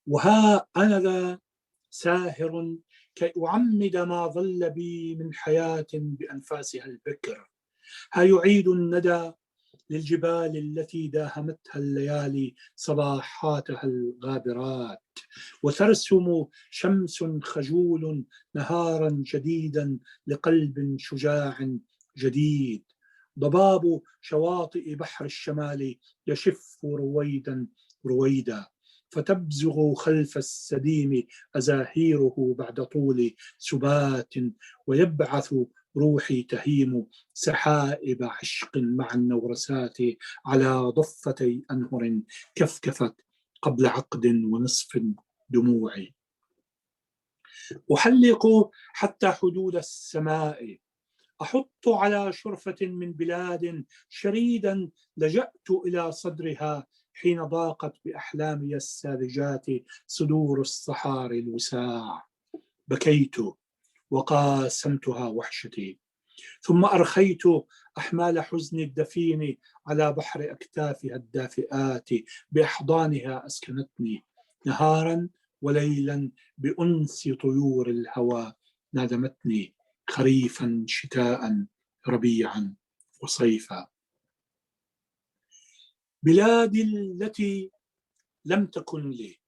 وها أنا ذا ساهر كي أعمد ما ظل بي من حياة بأنفاسها البكر. ها يعيد الندى للجبال التي داهمتها الليالي صباحاتها الغابرات، وترسم شمس خجول نهارا جديدا لقلب شجاع جديد. ضباب شواطئ بحر الشمال يشف رويدا رويدا، فتبزغ خلف السديم أزاهيره بعد طول سبات، ويبعث روحي تهيم سحائب عشق مع النورسات على ضفتي أنهر كفكفت قبل عقد ونصف دموعي. أحلق حتى حدود السماء، أحط على شرفة من بلاد شريدا لجأت إلى صدرها حين ضاقت بأحلامي الساذجات صدور الصحاري الوساع. بكيت وقاسمتها وحشتي، ثم أرخيت أحمال حزن الدفين على بحر أكتافها الدافئات، بأحضانها أسكنتني نهارا وليلا بأنس طيور الهوى، نادمتني خريفا شتاء ربيعا وصيفا. بلادي التي لم تكن لي،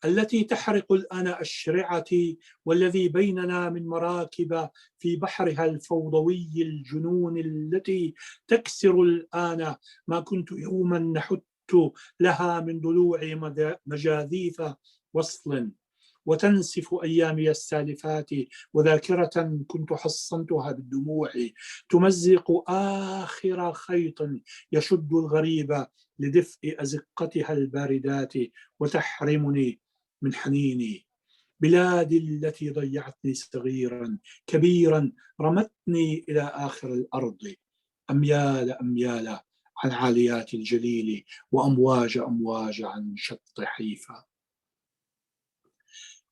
التي تحرق الآن أشرعتي، والذي بيننا من مراكب في بحرها الفوضوي الجنون، التي تكسر الآن ما كنت يوما نحت لها من ضلوع مجاذيف وصل، وتنسف أيامي السالفات وذاكرة كنت حصنتها بالدموع، تمزق آخر خيط يشد الغريب لدفء أزقتها الباردات، وتحرمني من حنيني. بلادي التي ضيعتني صغيرا كبيرا، رمتني إلى آخر الأرض، أميال أميال عن عاليات الجليل، وأمواج أمواج عن شط حيفا.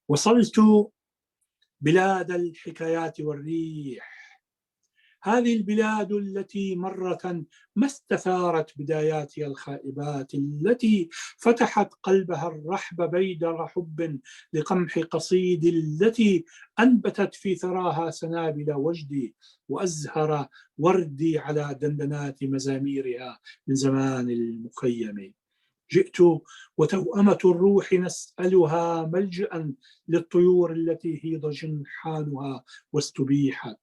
وصلت بلاد الحكايات والريح. هذه البلاد التي مرة ما استثارت بداياتها الخائبات، التي فتحت قلبها الرحب بيدر حب لقمح قصيد، التي أنبتت في ثراها سنابل وجدي وأزهر وردي على دندنات مزاميرها من زمان المخيم. جئت وتوأمة الروح نسألها ملجأ للطيور التي هيض جنحانها واستبيحت،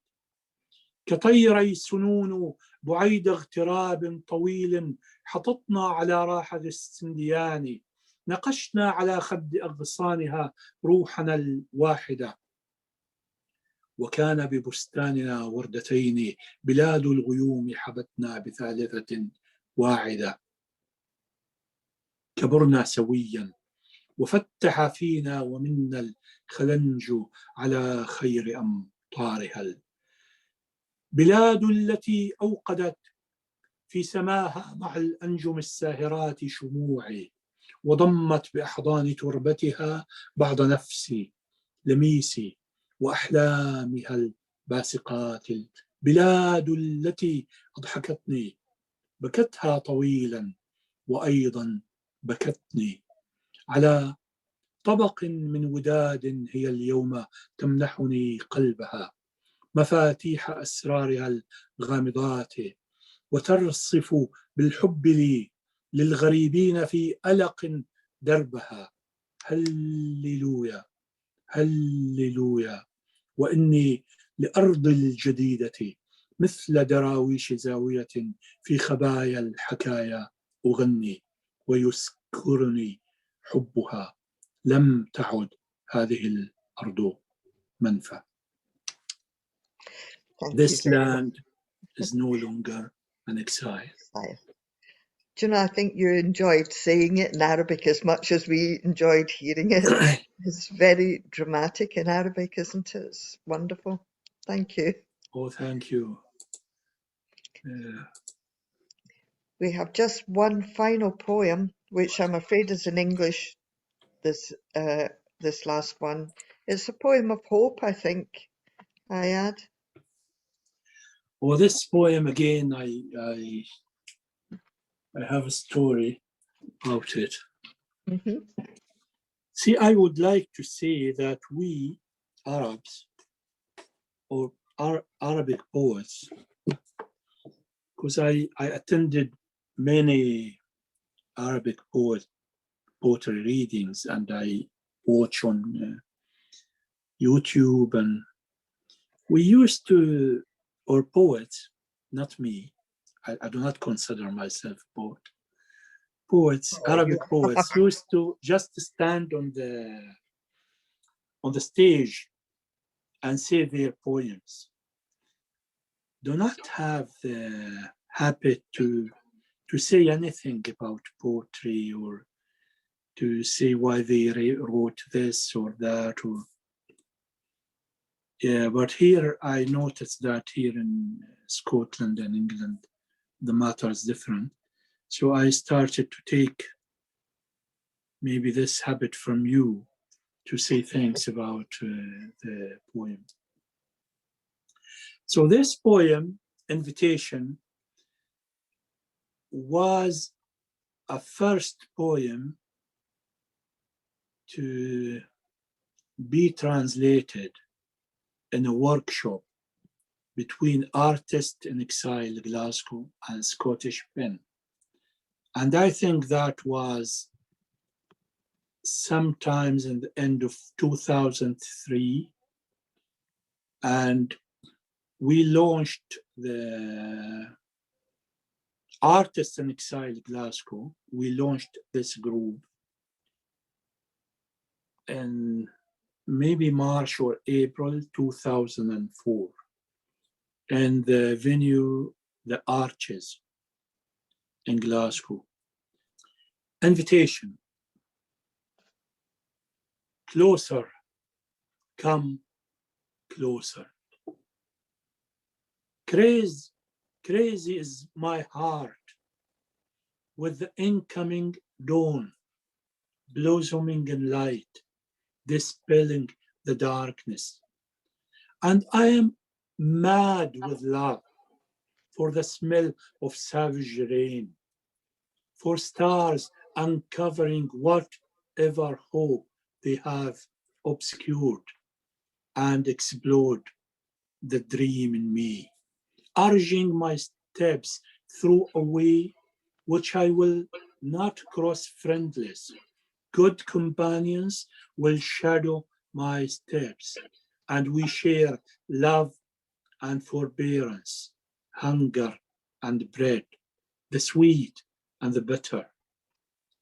كطيري سنون بعيد اغتراب طويل حطتنا على راحة السنديان، نقشنا على خد أغصانها روحنا الواحدة، وكان ببستاننا وردتين، بلاد الغيوم حبتنا بثالثة واعدة. كبرنا سويا وفتح فينا ومنا الخلنج على خير أمطارها، بلاد التي أوقدت في سماها مع الأنجم الساهرات شموعي، وضمت بأحضان تربتها بعض نفسي لميسي وأحلامها الباسقات، البلاد التي أضحكتني بكتها طويلا وأيضا بكتني، على طبق من وداد هي اليوم تمنحني قلبها، مفاتيح أسرارها الغامضات، وترصف بالحب لي للغريبين في ألق دربها. هللويا هللويا، وإني لأرض الجديدة مثل دراويش زاوية في خبايا الحكايا أغني، ويسكرني حبها، لم تعد هذه الأرض منفى. This land is no longer an exile. Do you know, I think you enjoyed saying it in Arabic as much as we enjoyed hearing it. It's very dramatic in Arabic, isn't it? It's wonderful. Thank you. Oh, thank you. We have just one final poem, which I'm afraid is in English, this last one. It's a poem of hope, I think, Iyad. Well, this poem, again, I have a story about it. Mm-hmm. See, I would like to say that we Arabs, or Arabic poets, because I attended many Arabic poetry readings, and I watch on YouTube, and we used to, or poets, not me, I do not consider myself a poet. Poets, Arabic poets used to just stand on the stage and say their poems. Do not have the habit to say anything about poetry, or to say why they wrote this or that, or yeah. But here I noticed that here in Scotland and England, the matter is different. So I started to take maybe this habit from you, to say things about the poem. So this poem, Invitation, was a first poem to be translated in a workshop between Artists in Exile Glasgow and Scottish Pen. And I think that was sometimes in the end of 2003. And we launched the Artists in Exile Glasgow. We launched this group in maybe March or April 2004. And the venue, the Arches in Glasgow. Invitation. Closer, come closer. Crazy is my heart with the incoming dawn, blossoming in light, dispelling the darkness, And I am mad with love for the smell of savage rain, for stars uncovering whatever hope they have obscured, and explode the dream in me, urging my steps through a way which I will not cross friendless. Good companions will shadow my steps, and we share love and forbearance, hunger and bread, the sweet and the bitter,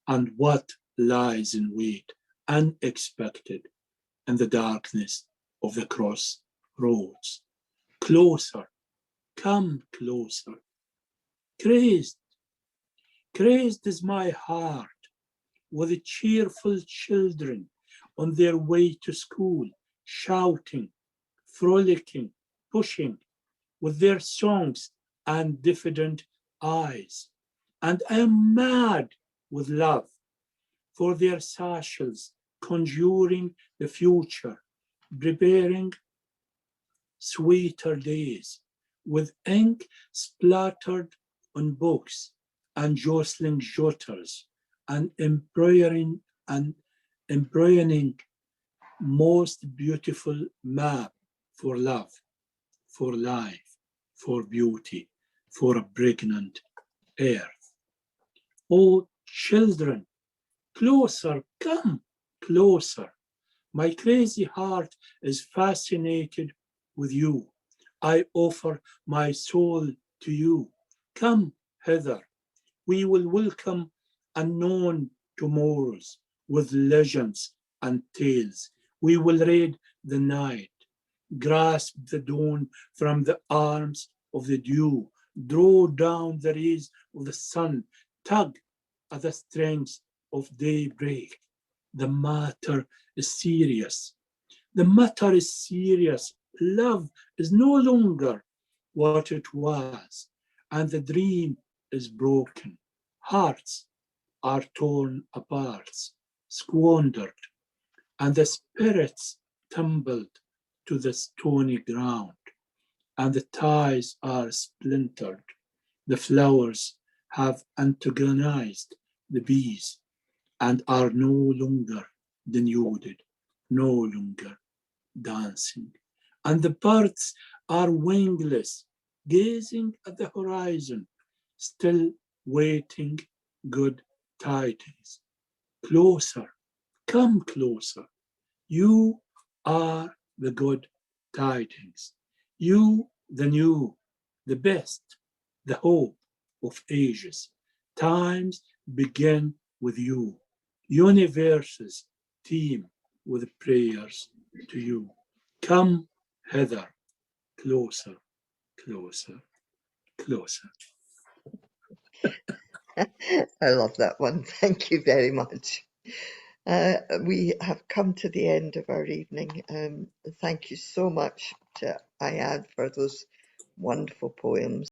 and what lies in wait, unexpected, in the darkness of the crossroads. Closer, come closer. Crazed, crazed is my heart with cheerful children on their way to school, shouting, frolicking, pushing with their songs and diffident eyes. And I am mad with love for their sashes, conjuring the future, preparing sweeter days with ink splattered on books and jostling jotters and embroidering most beautiful map for love, for life, for beauty, for a pregnant earth. Oh, children, closer, come closer. My crazy heart is fascinated with you. I offer my soul to you. Come hither. We will welcome unknown tomorrows with legends and tales. We will raid the night, grasp the dawn from the arms of the dew, draw down the rays of the sun, tug at the strings of daybreak. The matter is serious. The matter is serious. Love is no longer what it was, and the dream is broken. Hearts are torn apart, squandered, and the spirits tumbled to the stony ground, and the ties are splintered. The flowers have antagonized the bees and are no longer denuded, no longer dancing. And the birds are wingless, gazing at the horizon, still waiting good tidings. Closer, come closer. You are the good tidings. You, the new, the best, the hope of ages. Times begin with you. Universes teem with prayers to you. Come hither, closer, closer, closer. I love that one. Thank you very much. We have come to the end of our evening. Thank you so much to Iyad for those wonderful poems.